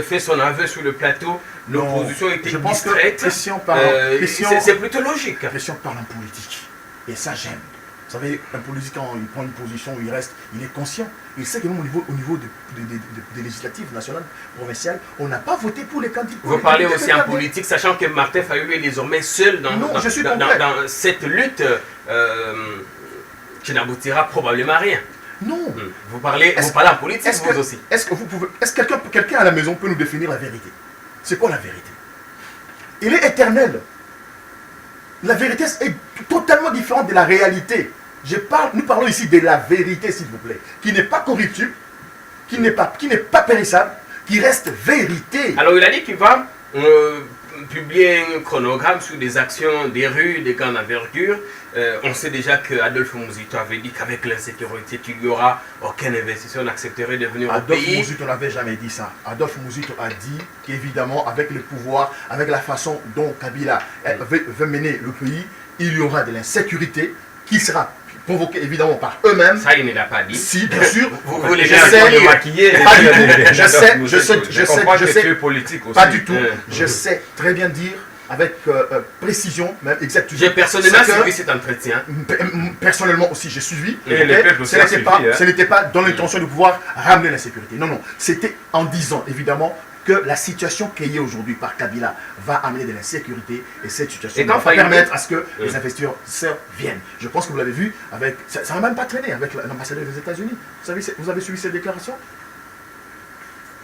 [SPEAKER 1] fait son aveu sur le plateau, l'opposition était distraite. C'est plutôt logique.
[SPEAKER 4] Christian parle en politique. Et ça, j'aime. Vous savez, un politique, quand il prend une position où il reste, il est conscient. Il sait que même au niveau des législatives nationales, provinciales, on n'a pas voté pour les candidats.
[SPEAKER 1] Vous parlez aussi en politique, sachant que Martin Fayulu est désormais seul dans cette lutte qui n'aboutira probablement à rien.
[SPEAKER 4] Non.
[SPEAKER 1] Vous parlez en politique, vous aussi.
[SPEAKER 4] Est-ce que quelqu'un à la maison peut nous définir la vérité? C'est quoi la vérité? Il est éternel. La vérité est totalement différente de la réalité. Nous parlons ici de la vérité, s'il vous plaît, qui n'est pas corruptible, qui n'est pas périssable, qui reste vérité.
[SPEAKER 1] Alors il a dit qu'il va publier un chronogramme sur des actions des rues, des grandes envergures. On sait déjà que Adolphe Muzito avait dit qu'avec l'insécurité, qu'il n'y aura aucun investisseur n'accepterait de venir au pays.
[SPEAKER 4] Adolphe Muzito n'avait jamais dit ça. Adolphe Muzito a dit qu'évidemment, avec le pouvoir, avec la façon dont Kabila veut mener le pays, il y aura de l'insécurité qui sera provoquée évidemment par eux-mêmes.
[SPEAKER 1] Ça, il ne l'a pas dit.
[SPEAKER 4] Si, bien sûr.
[SPEAKER 1] Vous voulez
[SPEAKER 3] le maquiller.
[SPEAKER 4] Pas du tout. Je sais.
[SPEAKER 3] Politique aussi.
[SPEAKER 4] Pas du tout. Je sais très bien dire avec précision, même exactement.
[SPEAKER 1] J'ai personnellement suivi cet entretien.
[SPEAKER 4] Personnellement aussi, j'ai suivi.
[SPEAKER 3] Et les peuples aussi
[SPEAKER 4] ce n'était pas dans l'intention de pouvoir ramener la sécurité. Non, non. C'était en disant, évidemment, que la situation créée aujourd'hui par Kabila va amener de l'insécurité et cette situation va
[SPEAKER 1] Fayoulou
[SPEAKER 4] permettre à ce que les investisseurs viennent. Je pense que vous l'avez vu, avec, ça n'a même pas traîné avec l'ambassadeur des États-Unis. Vous avez suivi cette déclaration?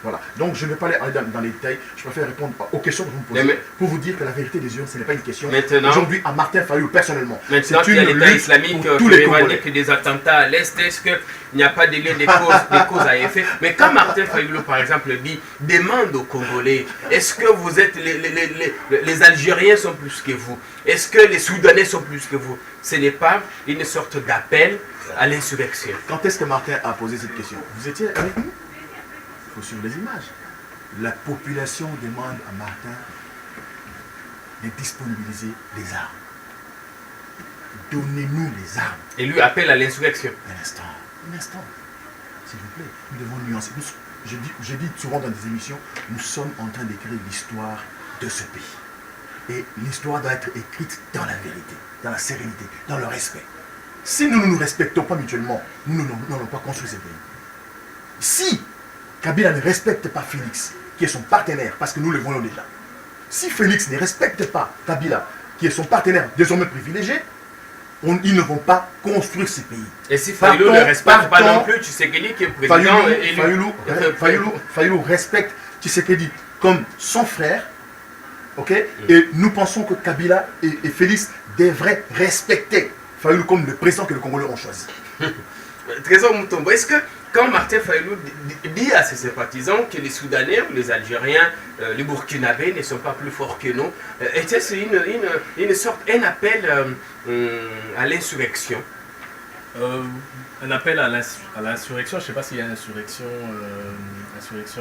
[SPEAKER 4] Voilà. Donc je ne vais pas aller dans les détails, je préfère répondre aux questions que vous me posez pour vous dire que la vérité des urnes, ce n'est pas une question aujourd'hui à Martin Fayoulou personnellement.
[SPEAKER 1] Maintenant qu'il y a l'État islamique qui revendique des attentats à l'Est, est-ce qu'il n'y a pas de lien des causes à effet? Mais quand Martin Fayoulou par exemple dit, demande aux Congolais, est-ce que vous êtes les Algériens sont plus que vous? Est-ce que les Soudanais sont plus que vous? Ce n'est pas une sorte d'appel à l'insurrection.
[SPEAKER 4] Quand est-ce que Martin a posé cette question? Vous étiez avec nous? Il faut suivre les images. La population demande à Martin de disponibiliser les armes. Donnez-nous les armes.
[SPEAKER 1] Et lui appelle à l'insurrection.
[SPEAKER 4] Un instant, s'il vous plaît. Nous devons nuancer. J'ai dit souvent dans des émissions, nous sommes en train d'écrire l'histoire de ce pays. Et l'histoire doit être écrite dans la vérité, dans la sérénité, dans le respect. Si nous ne nous respectons pas mutuellement, nous n'allons pas construire ce pays. Si Kabila ne respecte pas Félix, qui est son partenaire, parce que nous le voyons déjà. Si Félix ne respecte pas Kabila, qui est son partenaire désormais privilégié, ils ne vont pas construire ce pays.
[SPEAKER 1] Et si Fayoulou ne respecte pas non plus Tshisekedi, qui est président
[SPEAKER 4] Fayoulou respecte Tshisekedi comme son frère, ok? Et nous pensons que Kabila et Félix devraient respecter Fayoulou comme le président que les Congolais ont choisi.
[SPEAKER 1] Trésor Mutombo, est-ce que quand Martin Fayoulou dit à ses sympathisants que les Soudanais, les Algériens, les Burkinabés ne sont pas plus forts que nous, est-ce une sorte, un appel à l'insurrection?
[SPEAKER 2] Un appel à l'insurrection, je ne sais pas s'il y a insurrection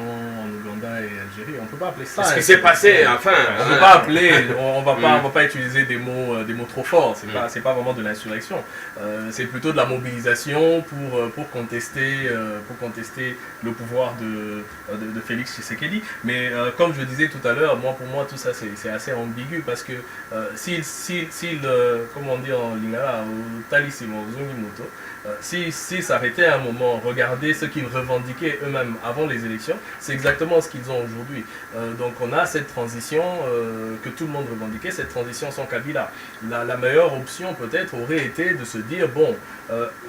[SPEAKER 2] en Ouganda et Algérie, on ne peut pas appeler ça.
[SPEAKER 1] Ce qui s'est passé, enfin.
[SPEAKER 2] On ne peut pas appeler, on va pas utiliser des mots trop forts, c'est pas vraiment de l'insurrection. C'est plutôt de la mobilisation pour contester le pouvoir de Félix Tshisekedi. Mais comme je disais tout à l'heure, pour moi tout ça c'est assez ambigu parce que comment on dit en lingala, au Talisimo, Zungimoto, s'ils s'arrêtaient à un moment, regarder ce qu'ils revendiquaient eux-mêmes avant les élections, c'est exactement ce qu'ils ont aujourd'hui. Donc on a cette transition que tout le monde revendiquait, cette transition sans Kabila. La meilleure option peut-être aurait été de se dire, bon,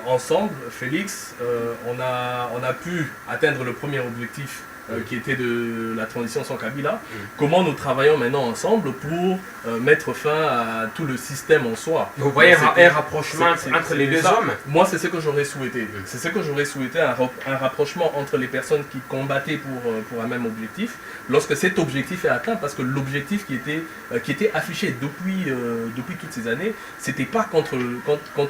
[SPEAKER 2] ensemble, Félix, on a pu atteindre le premier objectif qui était de la transition sans Kabila. Comment nous travaillons maintenant ensemble pour mettre fin à tout le système en soi.
[SPEAKER 1] Vous voyez un rapprochement entre les deux hommes?
[SPEAKER 2] Moi, c'est ce que j'aurais souhaité. C'est ce que j'aurais souhaité, un rapprochement entre les personnes qui combattaient pour un même objectif, lorsque cet objectif est atteint, parce que l'objectif qui était affiché depuis toutes ces années, c'était pas contre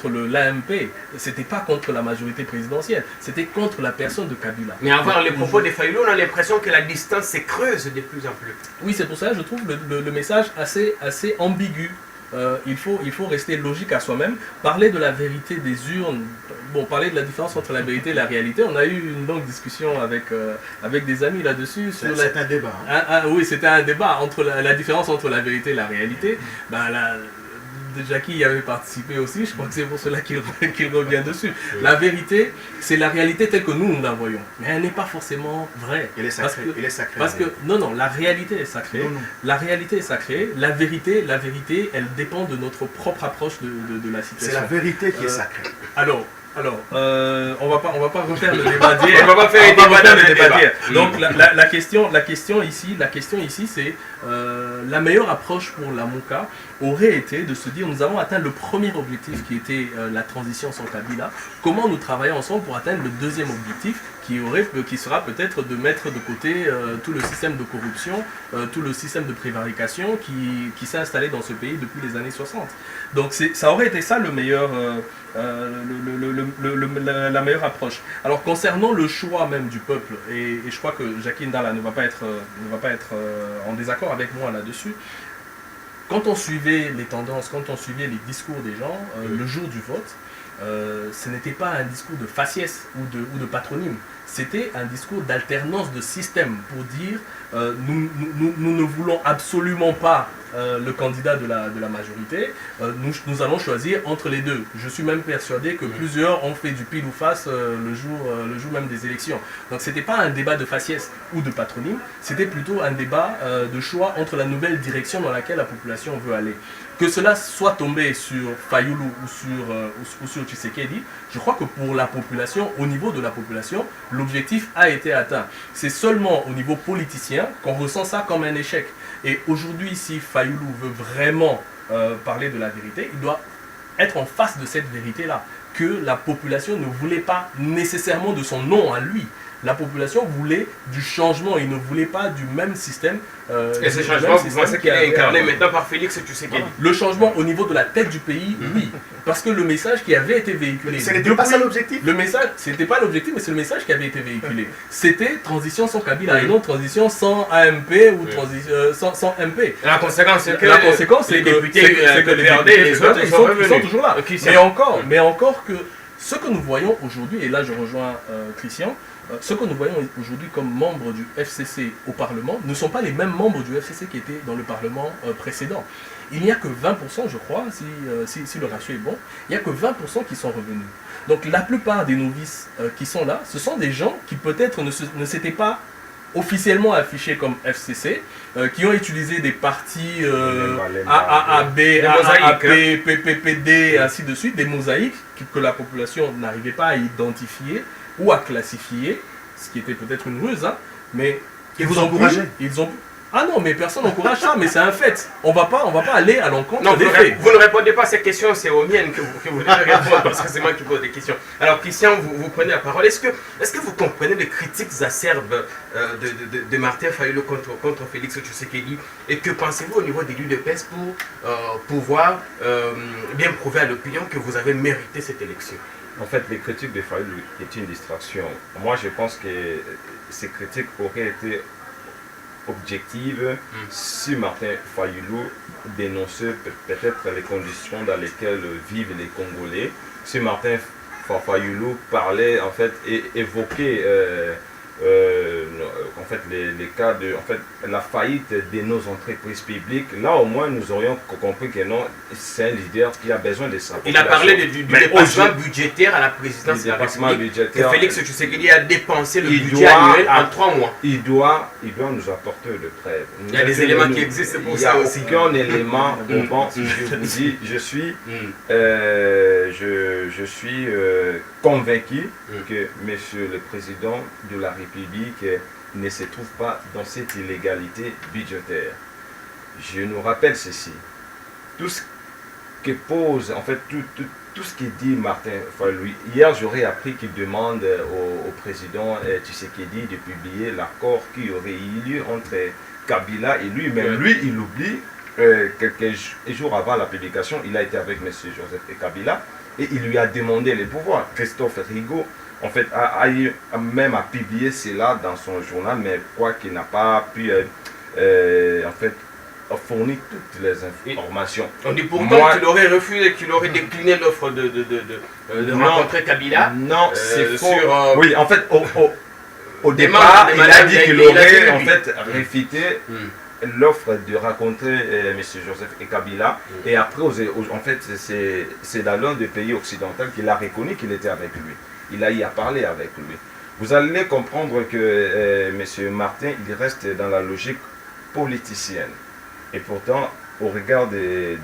[SPEAKER 2] l'AMP, c'était pas contre la majorité présidentielle, c'était contre la personne de Kabila.
[SPEAKER 1] Mais avoir les propos de Fayoulou, on a l'impression que la distance se creuse de plus en plus.
[SPEAKER 2] Oui, c'est pour ça que je trouve le message assez ambigu. Il faut rester logique à soi-même, parler de la vérité des urnes, parler de la différence entre la vérité et la réalité. On a eu une longue discussion avec des amis là-dessus.
[SPEAKER 4] C'est un débat.
[SPEAKER 2] Oui, c'était un débat entre la différence entre la vérité et la réalité. Jackie y avait participé aussi, je crois que c'est pour cela qu'il revient dessus. La vérité, c'est la réalité telle que nous la voyons, mais elle n'est pas forcément vraie.
[SPEAKER 4] Elle est sacrée.
[SPEAKER 2] Parce que non, la réalité est sacrée. Non. La réalité est sacrée. La vérité, elle dépend de notre propre approche de la situation.
[SPEAKER 4] C'est la vérité qui est sacrée.
[SPEAKER 2] Alors, on va pas refaire le débat d'hier.
[SPEAKER 1] On va pas faire le débat d'hier.
[SPEAKER 2] Donc la question ici, c'est la meilleure approche pour la MOCA aurait été de se dire, nous avons atteint le premier objectif qui était la transition sans Kabila. Comment nous travaillons ensemble pour atteindre le deuxième objectif qui sera peut-être de mettre de côté tout le système de corruption, tout le système de prévarication qui s'est installé dans ce pays depuis les années 60. Donc ça aurait été ça la meilleure approche. Alors concernant le choix même du peuple, et je crois que Jackie Ndala ne va pas être en désaccord avec moi là-dessus, quand on suivait les tendances, quand on suivait les discours des gens, le jour du vote, ce n'était pas un discours de faciès ou de patronyme, c'était un discours d'alternance de système pour dire nous ne voulons absolument pas le candidat de la majorité, nous allons choisir entre les deux. Je suis même persuadé que plusieurs ont fait du pile ou face le jour même des élections. Donc ce n'était pas un débat de faciès ou de patronyme, c'était plutôt un débat de choix entre la nouvelle direction dans laquelle la population veut aller. Que cela soit tombé sur Fayulu ou sur Tshisekedi, je crois que pour la population, au niveau de la population, l'objectif a été atteint. C'est seulement au niveau politicien qu'on ressent ça comme un échec. Et aujourd'hui, si Fayulu veut vraiment parler de la vérité, il doit être en face de cette vérité-là, que la population ne voulait pas nécessairement de son nom à lui. La population voulait du changement, il ne voulait pas du même système.
[SPEAKER 1] Et ce changement, vous pensez qu'il est incarné maintenant par Félix Tshisekedi?
[SPEAKER 2] Voilà. Le changement au niveau de la tête du pays, oui. Parce que le message qui avait été véhiculé...
[SPEAKER 4] Ce n'était pas ça l'objectif?
[SPEAKER 2] Le message, c'était pas l'objectif, mais c'est le message qui avait été véhiculé. C'était transition sans Kabila et non transition sans AMP ou sans MP.
[SPEAKER 1] La conséquence, c'est que
[SPEAKER 2] les
[SPEAKER 1] députés les autres,
[SPEAKER 2] ils sont toujours là. Mais encore que ce que nous voyons aujourd'hui, et là je rejoins Christian, ce que nous voyons aujourd'hui comme membres du FCC au Parlement ne sont pas les mêmes membres du FCC qui étaient dans le Parlement précédent. Il n'y a que 20%, je crois, si le ratio est bon, il n'y a que 20% qui sont revenus. Donc la plupart des novices qui sont là, ce sont des gens qui peut-être ne s'étaient pas officiellement affichés comme FCC, qui ont utilisé des partis AAB, AAP, PPPD, ainsi de suite, des mosaïques que la population n'arrivait pas à identifier ou à classifier, ce qui était peut-être une ruse, hein, mais
[SPEAKER 4] ils vous encouragez.
[SPEAKER 2] Ah non, mais personne n'encourage ça, mais c'est un fait. On va pas aller à l'encontre des faits.
[SPEAKER 1] Vous ne répondez pas à ces questions, c'est aux miennes que vous devez répondre, parce que c'est moi qui pose des questions. Alors Christian, vous prenez la parole. Est-ce que vous comprenez les critiques acerbes de Martin Fayulu contre Félix Tshisekedi? Et que pensez-vous au niveau des l'UDPS pour pouvoir bien prouver à l'opinion que vous avez mérité cette élection?
[SPEAKER 3] En fait, les critiques de Fayulu est une distraction. Moi, je pense que ces critiques auraient été objectives si Martin Fayulu dénonçait peut-être les conditions dans lesquelles vivent les Congolais. Si Martin Fayulu parlait, en fait, et évoquait en fait, les cas de la faillite de nos entreprises publiques, là au moins nous aurions compris que non, c'est un leader qui a besoin de ça.
[SPEAKER 1] Il a parlé du dépassement budgétaire à la présidence de la République, que Félix Tshisekedi a dépensé le budget annuel en 3 mois.
[SPEAKER 3] Il doit nous apporter de preuves.
[SPEAKER 1] Il y a des éléments qui existent pour ça aussi.
[SPEAKER 3] Il n'y a aucun élément. Bon, je vous dis, je suis convaincu que Monsieur le Président de la République ne se trouve pas dans cette illégalité budgétaire. Je nous rappelle ceci. Tout ce que pose, en fait, tout ce qu'il dit Martin Fayulu. Hier, j'aurais appris qu'il demande au président Tshisekedi de publier l'accord qui aurait eu lieu entre Kabila et lui. Même lui, il oublie, quelques jours avant la publication, il a été avec M. Joseph et Kabila et il lui a demandé les pouvoirs. Christophe Rigaud, en fait, a même publié cela dans son journal, mais quoi qu'il n'a pas pu, en fait, fournir toutes les informations.
[SPEAKER 1] On dit pourtant qu'il aurait refusé, qu'il aurait décliné l'offre de rencontrer Kabila.
[SPEAKER 3] Non, c'est faux. Oui, en fait, au départ, il a dit qu'il aurait en fait réfuté l'offre de rencontrer M. Joseph et Kabila. Et après, en fait, c'est dans l'un des pays occidentaux qu'il a reconnu qu'il était avec lui. Il a y à parler avec lui. Vous allez comprendre que M. Martin, il reste dans la logique politicienne. Et pourtant, au regard des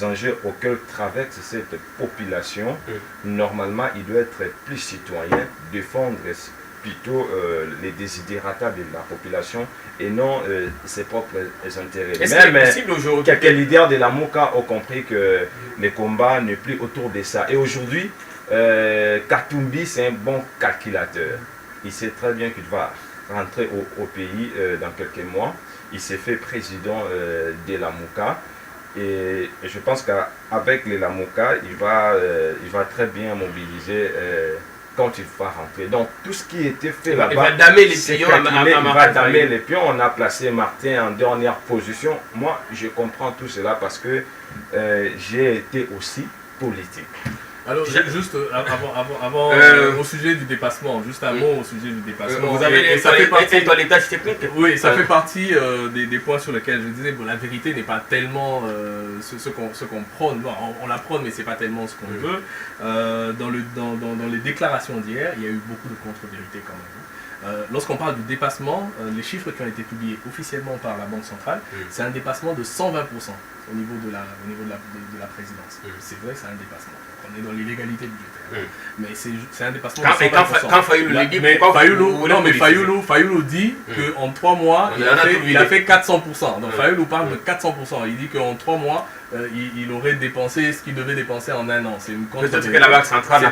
[SPEAKER 3] enjeux auxquels traverse cette population, normalement, il doit être plus citoyen, défendre plutôt les désidérata de la population et non ses propres intérêts.
[SPEAKER 1] Même
[SPEAKER 3] quelques leaders de la Mouka ont compris que les combats n'est plus autour de ça. Et aujourd'hui, Katumbi, c'est un bon calculateur. Il sait très bien qu'il va rentrer au pays dans quelques mois. Il s'est fait président de la Mouka. Et je pense qu'avec les Lamouka, il va très bien mobiliser quand il va rentrer. Donc tout ce qui était fait là-bas,
[SPEAKER 1] il va damer les pions.
[SPEAKER 3] Il va damer les pions. On a placé Martin en dernière position. Moi, je comprends tout cela parce que j'ai été aussi politique.
[SPEAKER 2] Alors, juste avant au sujet du dépassement, juste un mot au sujet du dépassement.
[SPEAKER 1] Vous avez ça fait partie dans les tâches techniques.
[SPEAKER 2] Oui, ça fait partie des points sur lesquels je disais, bon, la vérité n'est pas tellement ce qu'on prône. Bon, on la prône, mais c'est pas tellement ce qu'on veut. Dans les déclarations d'hier, il y a eu beaucoup de contre-vérités quand même. Lorsqu'on parle du dépassement, les chiffres qui ont été publiés officiellement par la Banque centrale, c'est un dépassement de 120% au niveau de la présidence. C'est vrai, c'est un dépassement. On est dans l'illégalité budgétaire. Mais c'est un dépassement de 120%.
[SPEAKER 1] Quand Fayoulou le dit,
[SPEAKER 2] Fayoulou dit qu'en 3 mois, il a fait 400%. Donc Fayoulou parle de 400%. Il dit qu'en 3 mois, il aurait dépensé ce qu'il devait dépenser en un an. C'est une
[SPEAKER 1] peut-être que la Banque centrale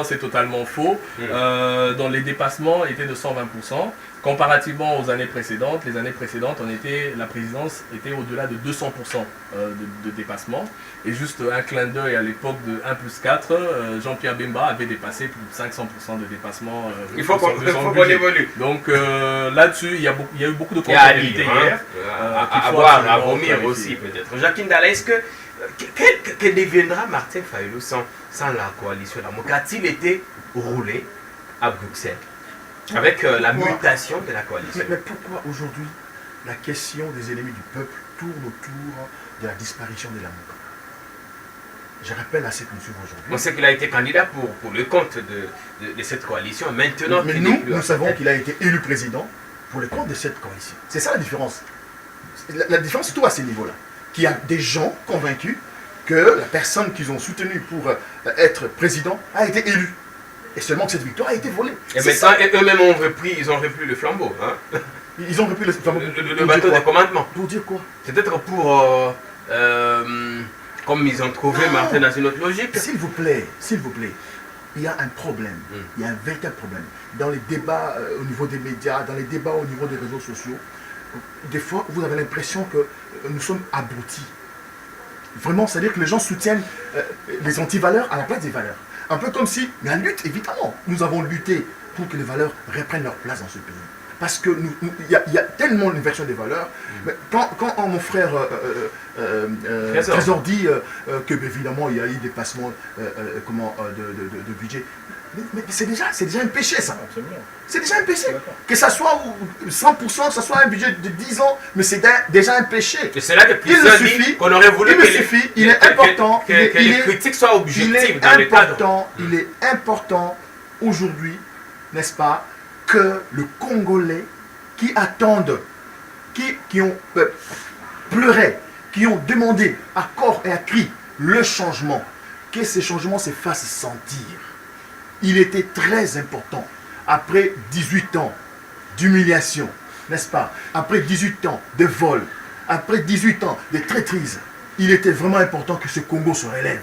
[SPEAKER 2] c'est totalement faux. Dans les dépassements étaient de 120%. Comparativement aux années précédentes, la présidence était au-delà de 200% de dépassement. Et juste un clin d'œil à l'époque de 1+4, Jean-Pierre Bemba avait dépassé plus de 500% de dépassement.
[SPEAKER 1] Il faut qu'on évolue.
[SPEAKER 2] Donc là-dessus, il y a eu beaucoup de contre-vérités hier.
[SPEAKER 1] À vomir aussi peut-être. Jacqueline Dalla, est-ce que deviendra Martin Fayoulou sans la coalition Lamoka? A-t-il été roulé à Bruxelles avec la mutation de la coalition?
[SPEAKER 4] Mais pourquoi aujourd'hui la question des ennemis du peuple tourne autour de la disparition de Lamoka? Je rappelle à cette mesure aujourd'hui.
[SPEAKER 1] On sait qu'il a été candidat pour le compte de cette coalition. Maintenant,
[SPEAKER 4] mais nous savons qu'il a été élu président pour le compte de cette coalition. C'est ça la différence. La différence, c'est tout à ces niveaux-là. Qu'il y a des gens convaincus que la personne qu'ils ont soutenue pour être président a été élue. Et seulement que cette victoire a été volée.
[SPEAKER 1] Et maintenant, eux-mêmes ont repris le flambeau. Hein?
[SPEAKER 4] Ils ont repris le flambeau.
[SPEAKER 1] Le bateau de commandement.
[SPEAKER 4] Pour dire quoi?
[SPEAKER 1] Peut-être pour... comme ils ont trouvé Martin dans une autre logique.
[SPEAKER 4] S'il vous plaît, il y a un problème. Il y a un véritable problème. Dans les débats au niveau des médias, dans les débats au niveau des réseaux sociaux, des fois, vous avez l'impression que nous sommes abrutis. Vraiment, c'est-à-dire que les gens soutiennent les antivaleurs à la place des valeurs. Un peu comme si, mais la lutte, évidemment, nous avons lutté pour que les valeurs reprennent leur place dans ce pays. Parce qu'il y a tellement une version des valeurs. Mais quand mon frère Trésor dit que, évidemment, il y a eu des passements de budget, mais c'est déjà un péché, ça. C'est déjà un péché. Que ça soit 100%, que ça soit un budget de 10 ans, mais c'est déjà un péché.
[SPEAKER 1] Et c'est là que plusieurs disent qu'on aurait voulu
[SPEAKER 4] il est important
[SPEAKER 1] que les critiques soient objectives dans le cadre.
[SPEAKER 4] Il est important aujourd'hui, n'est-ce pas, que le Congolais qui attendent, qui ont pleuré, qui ont demandé à corps et à cri le changement, que ces changements se fassent sentir. Il était très important, après 18 ans d'humiliation, n'est-ce pas, après 18 ans de vol, après 18 ans de traîtrise, il était vraiment important que ce Congo se relève.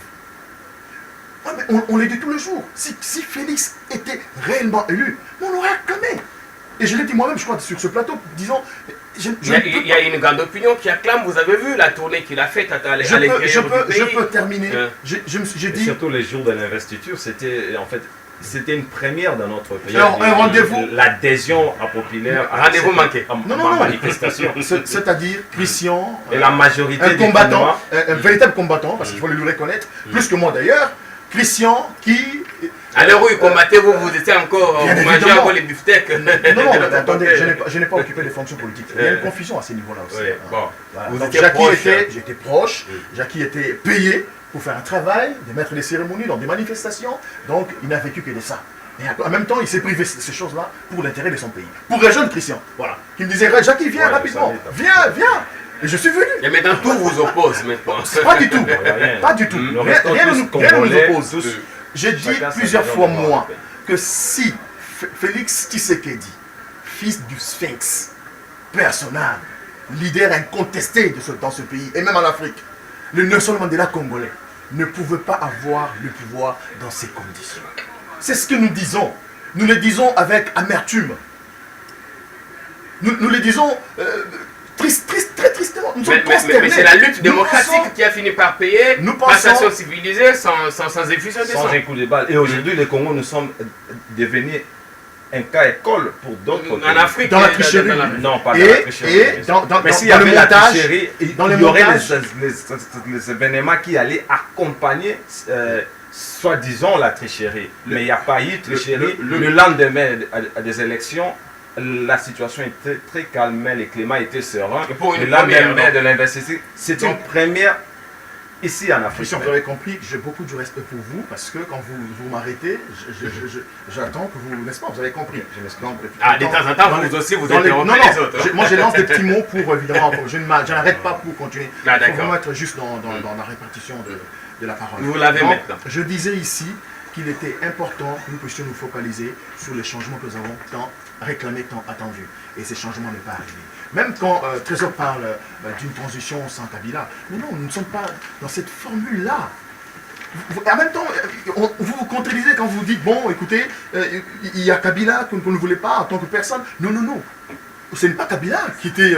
[SPEAKER 4] Ah, mais on le dit tous les jours. Si Félix était réellement élu, on l'aurait acclamé. Et je l'ai dit moi-même, je crois, sur ce plateau, disons...
[SPEAKER 1] Il y a une grande opinion qui acclame, vous avez vu la tournée qu'il a faite à l'extérieur du pays.
[SPEAKER 4] Je peux terminer. J'ai dit...
[SPEAKER 3] Surtout les jours de l'investiture, c'était une première dans notre pays.
[SPEAKER 4] Alors, un rendez-vous.
[SPEAKER 3] L'adhésion à populaire.
[SPEAKER 1] Rendez-vous manqué.
[SPEAKER 4] Non.
[SPEAKER 3] Manifestation.
[SPEAKER 4] C'est-à-dire, Christian.
[SPEAKER 3] Et la majorité
[SPEAKER 4] un combattant, un véritable combattant, parce qu'il faut le lui reconnaître, plus que moi d'ailleurs. Christian qui...
[SPEAKER 1] À l'heure où il combattait, vous étiez encore... Vous mangez encore les beefsteaks.
[SPEAKER 4] Non, attendez, je n'ai pas occupé des fonctions politiques. Il y a une confusion à ces niveaux-là aussi.
[SPEAKER 1] Oui, bon.
[SPEAKER 4] Voilà.
[SPEAKER 1] Vous
[SPEAKER 4] Donc,
[SPEAKER 1] étiez proche.
[SPEAKER 4] J'étais proche. Jackie était payé pour faire un travail, de mettre les cérémonies dans des manifestations. Donc, il n'a vécu que de ça. Et en même temps, il s'est privé de ces choses-là pour l'intérêt de son pays. Pour rejoindre Christian, voilà. Qui me disait, Jackie, viens rapidement. Viens. Et je suis venu.
[SPEAKER 1] Et maintenant, tout vous oppose maintenant.
[SPEAKER 4] Pas du tout. Pas du tout. Rien ne nous oppose. J'ai dit plusieurs fois, moi, que si Félix Tshisekedi, fils du Sphinx, personnage, leader incontesté dans ce pays, et même en Afrique, le Nelson Mandela congolais, ne pouvait pas avoir le pouvoir dans ces conditions. C'est ce que nous disons. Nous le disons avec amertume. Nous le disons très tristement. Nous sommes consternés.
[SPEAKER 1] Mais c'est la lutte démocratique qui a fini par payer. Passation civilisée sans effusion de sang.
[SPEAKER 3] Sans un coup de balle. Et aujourd'hui, les Congos, nous sommes devenus un cas école pour d'autres pays.
[SPEAKER 1] En Afrique,
[SPEAKER 4] dans la tricherie.
[SPEAKER 3] Non, pas dans la tricherie. Mais s'il y avait la tricherie, il y aurait les événements qui allaient accompagner soi-disant la tricherie. Mais il n'y a pas eu tricherie. Le lendemain des élections, la situation était très calme, les climats étaient sereins. Le lendemain de l'investiture, c'est une première ici en Afrique.
[SPEAKER 4] Si vous avez compris, j'ai beaucoup de respect pour vous parce que quand vous m'arrêtez, j'attends que vous, n'est-ce pas, vous avez compris.
[SPEAKER 1] De temps en temps, vous aussi, vous interrompez les autres.
[SPEAKER 4] Moi, je lance des petits mots pour, évidemment, je n'arrête pas pour continuer. Il faut
[SPEAKER 1] d'accord.
[SPEAKER 4] vraiment être juste dans la répartition de la parole.
[SPEAKER 1] Vous l'avez maintenant.
[SPEAKER 4] Je disais ici qu'il était important que nous puissions nous focaliser sur les changements que nous avons tant réclamés, tant attendus. Et ces changements n'est pas arrivé. Même quand Trésor parle d'une transition sans Kabila, mais non, nous ne sommes pas dans cette formule-là. En même temps, vous vous contredisez quand vous dites, bon, écoutez, il y a Kabila qu'on ne voulait pas en tant que personne. Non, non, non. Ce n'est pas Kabila qui était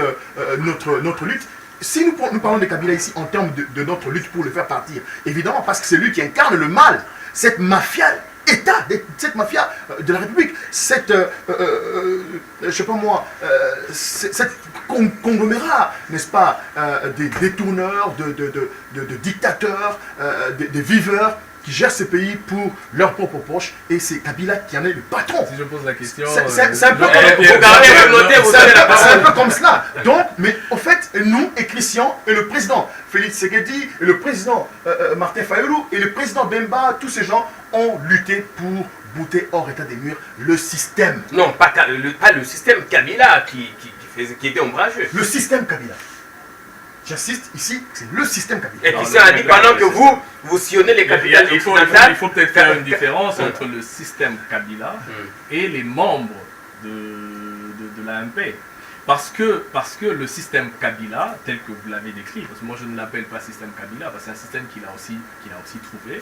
[SPEAKER 4] notre lutte. Si nous parlons de Kabila ici en termes de notre lutte pour le faire partir, évidemment parce que c'est lui qui incarne le mal, cette mafia État, cette mafia de la République, cette, je sais pas moi, cette conglomérat, n'est-ce pas, des détourneurs, de dictateurs, des viveurs, qui gèrent ce pays pour leur propre poche, et c'est Kabila qui en est le patron.
[SPEAKER 2] Si je pose la question...
[SPEAKER 4] C'est un peu comme cela. Donc, mais au fait, nous et Christian, et le président Félix Tshisekedi, et le président Martin Fayulu, et le président Bemba, tous ces gens ont lutté pour bouter hors état des murs le système.
[SPEAKER 1] Non, pas le système Kabila qui était ombrageux.
[SPEAKER 4] Le système Kabila. J'insiste ici, c'est le système Kabila.
[SPEAKER 1] Et Christian a dit pendant que vous sillonnez les capitales
[SPEAKER 2] il faut peut-être faire une différence entre le système Kabila et les membres de l'AMP. Parce que le système Kabila, tel que vous l'avez décrit, parce que moi je ne l'appelle pas système Kabila, parce que c'est un système qu'il a aussi trouvé,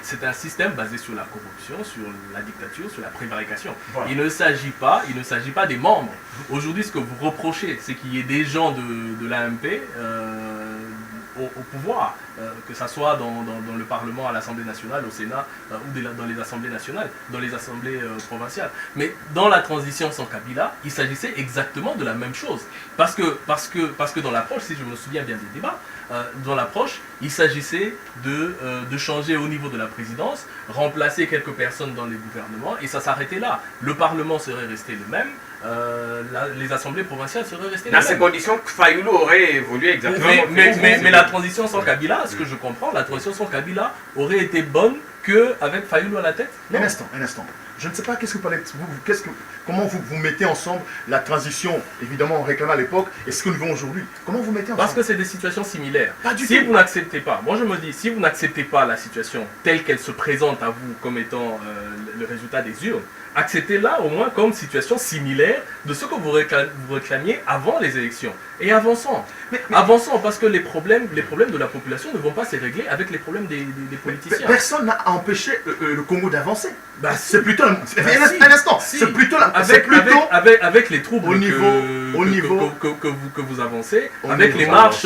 [SPEAKER 2] c'est un système basé sur la corruption, sur la dictature, sur la prévarication. Voilà. Il ne s'agit pas des membres. Aujourd'hui, ce que vous reprochez, c'est qu'il y ait des gens de l'AMP au pouvoir, que ce soit dans le Parlement, à l'Assemblée nationale, au Sénat, ou dans les assemblées nationales, dans les assemblées provinciales. Mais dans la transition sans Kabila, il s'agissait exactement de la même chose. Parce que dans l'approche, si je me souviens bien des débats, dans l'approche, il s'agissait de changer au niveau de la présidence, remplacer quelques personnes dans les gouvernements, et ça s'arrêtait là. Le Parlement serait resté le même, les assemblées provinciales seraient restées les mêmes.
[SPEAKER 1] Dans ces conditions, Fayulu aurait évolué exactement.
[SPEAKER 2] Mais la transition sans Kabila, ce que je comprends, la transition sans Kabila aurait été bonne qu'avec Fayulu à la tête.
[SPEAKER 4] Un instant. Je ne sais pas comment vous mettez ensemble la transition, évidemment on réclamait à l'époque, et ce que nous vivons aujourd'hui. Comment vous mettez ensemble?
[SPEAKER 2] Parce que c'est des situations similaires.
[SPEAKER 4] Pas du
[SPEAKER 2] si
[SPEAKER 4] tout.
[SPEAKER 2] vous n'acceptez pas, moi je me dis, si vous n'acceptez pas la situation telle qu'elle se présente à vous comme étant le résultat des urnes, acceptez-la au moins comme situation similaire de ce que vous réclamiez avant les élections. Et avançons. Avançons, parce que les problèmes de la population ne vont pas se régler avec les problèmes des politiciens.
[SPEAKER 4] Personne n'a empêché le Congo d'avancer.
[SPEAKER 2] Bah,
[SPEAKER 4] c'est plutôt un instant. C'est plutôt
[SPEAKER 2] avec les troubles que vous avancez, avec les marches,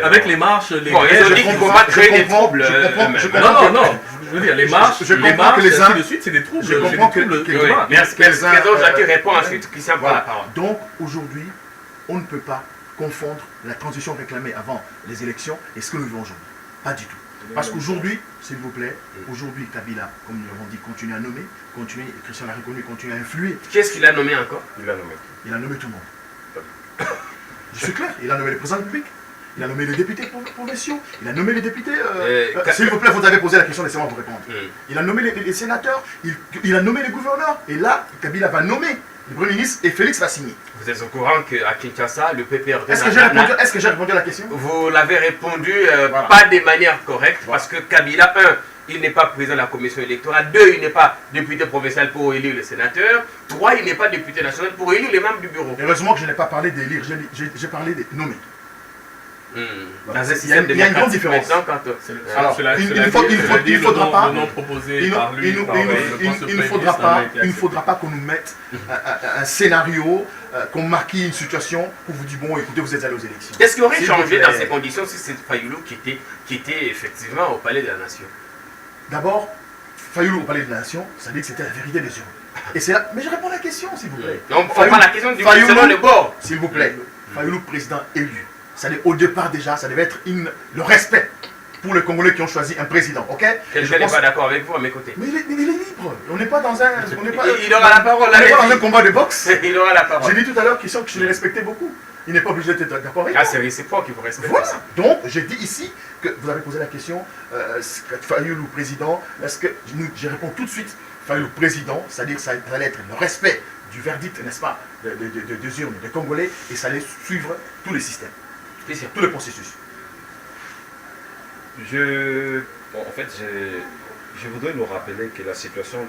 [SPEAKER 2] avec les marches, les
[SPEAKER 1] grèves. Ils ne vont pas créer des troubles.
[SPEAKER 2] Non. Je veux dire, les marches, ainsi de suite, c'est des troubles.
[SPEAKER 4] Je comprends que
[SPEAKER 1] merci. Jacques répond ensuite, Christian prend la parole.
[SPEAKER 4] Donc aujourd'hui, on ne peut pas confondre la transition réclamée avant les élections et ce que nous vivons aujourd'hui. Pas du tout. Parce qu'aujourd'hui, s'il vous plaît, aujourd'hui, Kabila, comme nous l'avons dit, continue à nommer, continue, Christian l'a reconnu, continue à influer.
[SPEAKER 1] Qu'est-ce qu'il a nommé encore?
[SPEAKER 3] Il a nommé.
[SPEAKER 4] Il a nommé tout le monde. Je suis clair, il a nommé les présidents de la République, il a nommé les députés provinciaux, il a nommé les députés... s'il vous plaît, vous avez posé la question, laissez-moi vous répondre. Il a nommé les sénateurs, il a nommé les gouverneurs, et là, Kabila va nommer le Premier ministre et Félix va signer.
[SPEAKER 1] Vous êtes au courant qu'à Kinshasa, le PPRD...
[SPEAKER 4] Est-ce que j'ai répondu à la question?
[SPEAKER 1] Vous l'avez répondu pas de manière correcte, parce que Kabila, il n'est pas président de la commission électorale. 2, il n'est pas député provincial pour élire les sénateurs. 3, il n'est pas député national pour élire les membres du bureau.
[SPEAKER 4] Heureusement que je n'ai pas parlé d'élire, j'ai parlé de nommer.
[SPEAKER 1] Dans un système
[SPEAKER 4] il y a une grande différence. Alors, il ne faudra pas qu'on nous mette un scénario, qu'on maquille une situation pour vous dire, bon, écoutez, vous êtes allés aux élections.
[SPEAKER 1] Qu'est-ce qui aurait changé dans ces conditions si c'est Fayulu qui était effectivement au Palais de la Nation?
[SPEAKER 4] D'abord, Fayulu au Palais de la Nation, ça dit que c'était la vérité des urnes. Et c'est là. Mais je réponds à la question, s'il vous plaît.
[SPEAKER 1] Non, on prend la question du selon le bord.
[SPEAKER 4] S'il vous plaît, Fayulu président élu. Ça, au départ déjà, ça devait être le respect pour les Congolais qui ont choisi un président, ok?
[SPEAKER 1] Quelqu'un n'est pas d'accord avec vous à mes côtés.
[SPEAKER 4] Mais il est libre. On n'est pas dans un...
[SPEAKER 1] Il aura la parole.
[SPEAKER 4] On n'est pas dans un combat de boxe.
[SPEAKER 1] Il aura la parole.
[SPEAKER 4] J'ai dit tout à l'heure que je l'ai respecté beaucoup. Il n'est pas obligé d'être d'accord avec moi.
[SPEAKER 1] Ah, c'est réciproque qu'il faut respecter.
[SPEAKER 4] Voilà. Donc, j'ai dit ici que vous avez posé la question, Fayoulou président, est-ce que je réponds tout de suite, Fayoulou président, c'est-à-dire que ça allait être le respect du verdict, n'est-ce pas, des urnes des Congolais, et ça allait suivre tous les systèmes, tous les processus.
[SPEAKER 3] En fait, je voudrais nous rappeler que la situation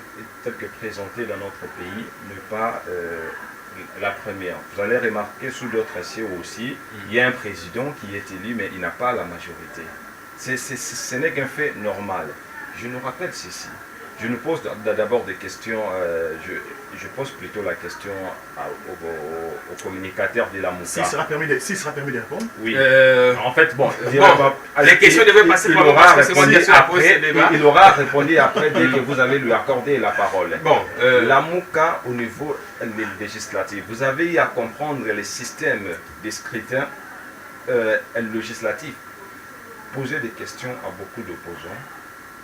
[SPEAKER 3] telle que présentée dans notre pays n'est pas la première. Vous allez remarquer sous d'autres essais aussi, il y a un président qui est élu, mais il n'a pas la majorité. Ce n'est qu'un fait normal. Je nous rappelle ceci. Je nous pose d'abord des questions, je pose plutôt la question au communicateur de la MOUCA.
[SPEAKER 4] S'il sera permis de répondre.
[SPEAKER 3] Oui. En fait,
[SPEAKER 1] les questions devaient passer par moi parce que c'est moi qui ai posé ce débat.
[SPEAKER 3] Il aura répondu après dès que vous allez lui accorder la parole.
[SPEAKER 1] Bon,
[SPEAKER 3] la MOUCA au niveau législatif, vous avez eu à comprendre le système des scrutins législatifs. Poser des questions à beaucoup d'opposants.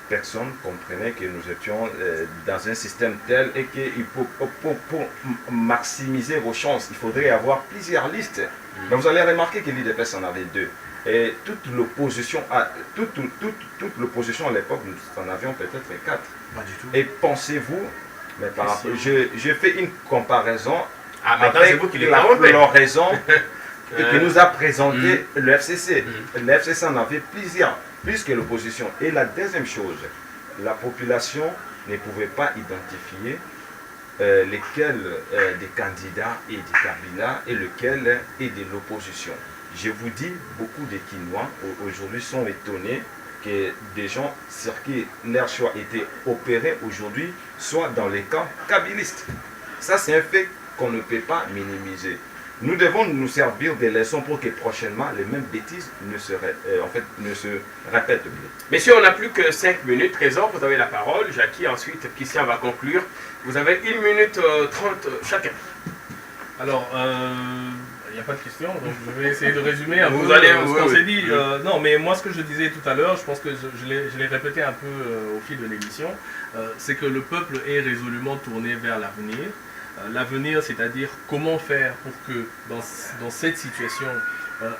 [SPEAKER 3] Personne comprenait que nous étions dans un système tel et que pour maximiser vos chances, il faudrait avoir plusieurs listes. Mais vous allez remarquer que l'IDPS en avait deux. Et toute l'opposition à l'époque, nous en avions peut-être 4.
[SPEAKER 4] Pas du tout.
[SPEAKER 3] Et pensez-vous, mais par rapport, je fais une comparaison
[SPEAKER 1] avec
[SPEAKER 3] la floraison que nous a présenté le FCC. Le FCC en avait plusieurs, plus que l'opposition. Et la deuxième chose, la population ne pouvait pas identifier lesquels des candidats et des Kabila et lequel est de l'opposition. Je vous dis, beaucoup de Kinois aujourd'hui sont étonnés que des gens sur qui leur choix était opéré aujourd'hui soient dans les camps kabylistes. Ça, c'est un fait qu'on ne peut pas minimiser. Nous devons nous servir des leçons pour que prochainement les mêmes bêtises ne se répètent plus.
[SPEAKER 1] Messieurs, on n'a plus que 5 minutes. Trésor, vous avez la parole. Jackie, ensuite, Christian va conclure. Vous avez 1 minute 30 chacun.
[SPEAKER 2] Alors, il n'y a pas de question, donc je vais essayer de résumer un peu
[SPEAKER 1] ce
[SPEAKER 2] qu'on s'est dit. Non, mais moi, ce que je disais tout à l'heure, je pense que je l'ai répété un peu au fil de l'émission, c'est que le peuple est résolument tourné vers l'avenir. L'avenir, c'est-à-dire comment faire pour que dans cette situation,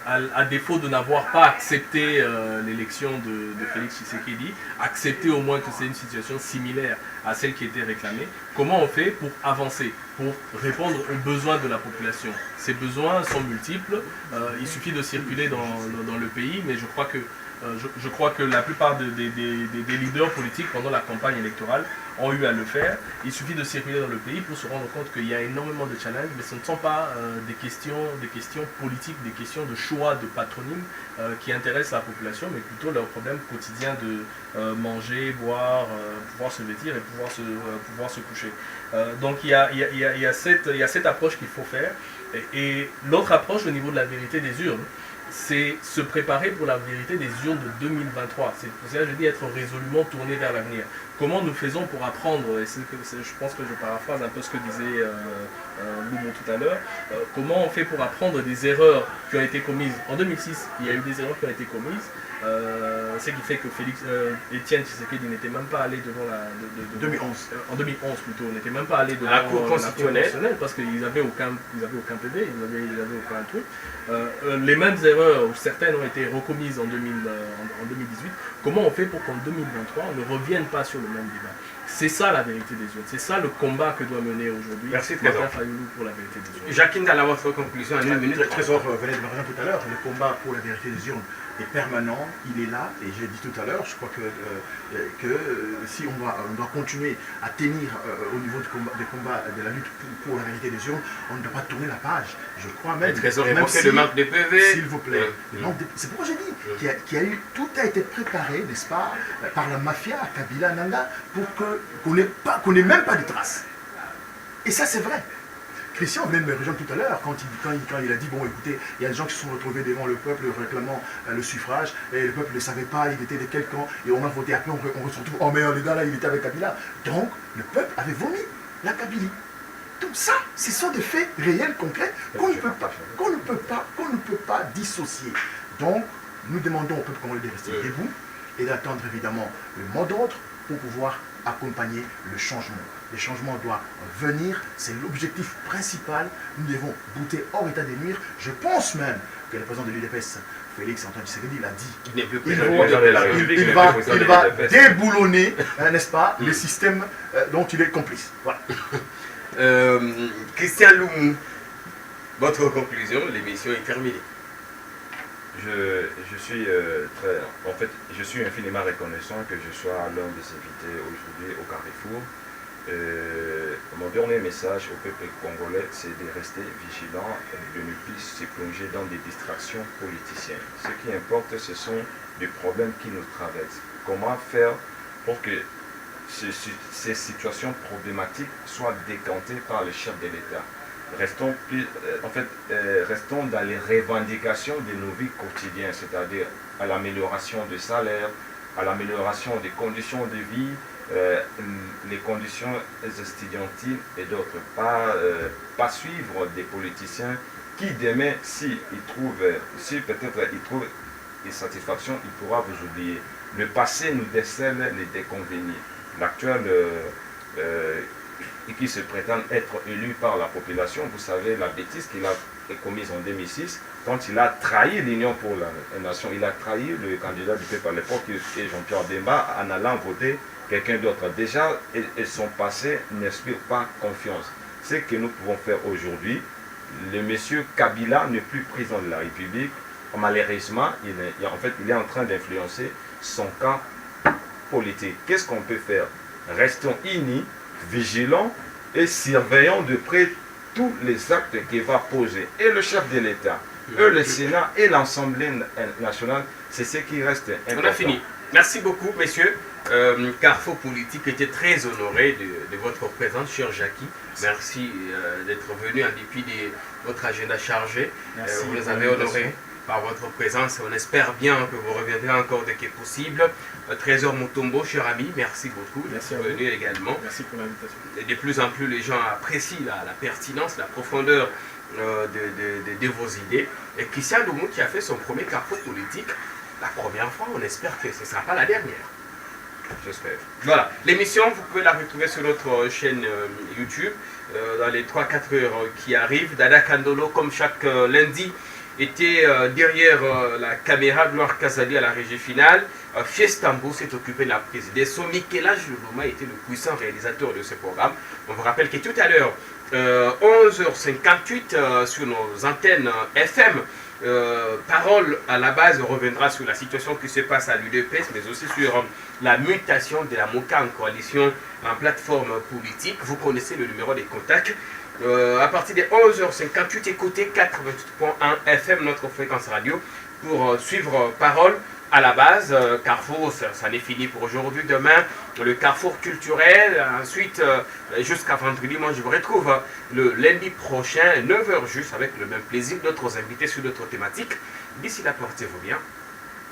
[SPEAKER 2] à défaut de n'avoir pas accepté l'élection de Félix Tshisekedi, accepter au moins que c'est une situation similaire à celle qui était réclamée, comment on fait pour avancer, pour répondre aux besoins de la population. Ces besoins sont multiples, il suffit de circuler dans le pays, mais je crois que la plupart des leaders politiques pendant la campagne électorale ont eu à le faire. Il suffit de circuler dans le pays pour se rendre compte qu'il y a énormément de challenges, mais ce ne sont pas des questions politiques, des questions de choix, de patronyme qui intéressent la population, mais plutôt leur problème quotidien de manger, boire, pouvoir se vêtir et pouvoir se coucher. Donc il y a cette approche qu'il faut faire. Et l'autre approche au niveau de la vérité des urnes, c'est se préparer pour la vérité des urnes de 2023. C'est pour ça que je dis être résolument tourné vers l'avenir. Comment nous faisons pour apprendre, et je pense que je paraphrase un peu ce que disait Loumou tout à l'heure, comment on fait pour apprendre des erreurs qui ont été commises. En 2006, il y a eu des erreurs qui ont été commises, ce qui fait que Étienne Tshisekedi n'était même pas allé devant la...
[SPEAKER 4] 2011.
[SPEAKER 2] En 2011 plutôt, on n'était même pas allé devant
[SPEAKER 1] la Cour constitutionnelle
[SPEAKER 2] parce qu'ils n'avaient aucun PV, ils n'avaient aucun truc. Les mêmes erreurs, ou certaines ont été recommises en 2018. Comment on fait pour qu'en 2023, on ne revienne pas sur le même débat? C'est ça la vérité des urnes, c'est ça le combat que doit mener aujourd'hui
[SPEAKER 1] Merci Trésor
[SPEAKER 2] Fayoulou pour la vérité des urnes.
[SPEAKER 1] Jacqueline, dans votre conclusion en 1 minute.
[SPEAKER 4] Trésor venait de me rejoindre tout à l'heure, le combat pour la vérité des urnes est permanent, il est là, et j'ai dit tout à l'heure, je crois que si on doit continuer à tenir au niveau des combats, de la lutte pour la vérité des urnes, on ne doit pas tourner la page. Je crois même.
[SPEAKER 1] Le Trésor
[SPEAKER 4] même
[SPEAKER 1] évoquait le manque de PV.
[SPEAKER 4] S'il vous plaît. C'est pourquoi j'ai dit tout a été préparé, n'est-ce pas, par la mafia à Kabila Nanga pour qu'on n'ait même pas de traces. Et ça, c'est vrai. Christian venait de me rejoindre tout à l'heure quand il a dit, bon écoutez, il y a des gens qui se sont retrouvés devant le peuple réclamant le suffrage, et le peuple ne savait pas, il était de quel camp, et on a voté, après on se retrouve, oh mais le gars là, il était avec Kabila. Donc, le peuple avait vomi la Kabylie. Donc ça, ce sont des faits réels, concrets, qu'on ne peut pas dissocier. Donc, nous demandons au peuple congolais de rester debout, et d'attendre évidemment le mot d'ordre pour pouvoir accompagner le changement. Le changement doit venir, c'est l'objectif principal. Nous devons bouter hors état des nuire. Je pense même que le président de l'UDPS, Félix Antoine Tshisekedi, l'a dit. Il va déboulonner, n'est-ce pas, le système dont il est complice. Voilà.
[SPEAKER 1] Christian Loumou, votre conclusion, l'émission est terminée.
[SPEAKER 3] Je suis infiniment reconnaissant que je sois l'un des invités aujourd'hui au Carrefour. Mon dernier message au peuple congolais, c'est de rester vigilant, de ne plus se plonger dans des distractions politiciennes. Ce qui importe, ce sont des problèmes qui nous traversent. Comment faire pour que ces situations problématiques soient décantées par le chef de l'État? Restons dans les revendications de nos vies quotidiennes, c'est-à-dire à l'amélioration du salaire, à l'amélioration des conditions de vie, les conditions estudiantines et d'autres. Pas suivre des politiciens qui demain, si peut-être ils trouvent une satisfaction, il pourra vous oublier. Le passé nous décèle les déconvenus. L'actuel qui se prétend être élu par la population, vous savez la bêtise qu'il a commise en 2006 quand il a trahi l'Union pour la nation. Il a trahi le candidat du peuple à l'époque, Jean-Pierre Bemba, en allant voter quelqu'un d'autre. Déjà, et son passé n'inspire pas confiance. Ce que nous pouvons faire aujourd'hui, le monsieur Kabila n'est plus président de la République. Malheureusement, il est en train d'influencer son camp politique. Qu'est-ce qu'on peut faire? Restons unis, vigilants et surveillons de près tous les actes qu'il va poser. Et le chef de l'État, le Sénat et l'Assemblée nationale, c'est ce qui reste important.
[SPEAKER 1] On a fini. Merci beaucoup, messieurs. Carrefour Politique était très honoré de votre présence, cher Jackie. Merci d'être venu en dépit de votre agenda chargé. Vous nous avez honoré par votre présence. On espère bien que vous reviendrez encore dès que possible. Trésor Mutombo, cher ami, merci beaucoup d'être venu également.
[SPEAKER 2] Merci pour l'invitation.
[SPEAKER 1] Et de plus en plus, les gens apprécient la pertinence, la profondeur de vos idées. Et Christian Loumou qui a fait son premier Carrefour Politique, la première fois, on espère que ce ne sera pas la dernière.
[SPEAKER 3] J'espère.
[SPEAKER 1] Voilà, l'émission, vous pouvez la retrouver sur notre chaîne YouTube dans les 3-4 heures qui arrivent. Dada Kandolo, comme chaque lundi, était derrière la caméra. Gloire Kazali à la régie finale. Fiestambo s'est occupé de la présidence. Michela Juloma était le puissant réalisateur de ce programme. On vous rappelle que tout à l'heure, 11h58 sur nos antennes FM, Parole à la base reviendra sur la situation qui se passe à l'UDPS, mais aussi sur la mutation de la MOCA en coalition en plateforme politique. Vous connaissez le numéro des contacts. À partir de 11h58, écoutez 88.1 FM, notre fréquence radio, pour suivre Parole à la base. Carrefour, ça n'est fini pour aujourd'hui. Demain, le Carrefour culturel. Ensuite, jusqu'à vendredi, moi je vous retrouve le lundi prochain, 9h juste, avec le même plaisir, d'autres invités sur d'autres thématiques. D'ici là, portez-vous bien.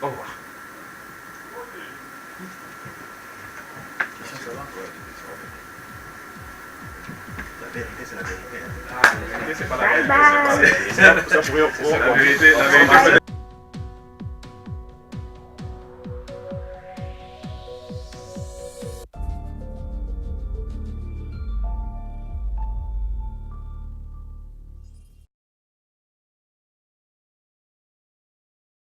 [SPEAKER 1] Au revoir.
[SPEAKER 4] La vérité, c'est la vérité.
[SPEAKER 1] La vérité, c'est pas la vérité.
[SPEAKER 2] Ça pourrait...
[SPEAKER 1] La vérité.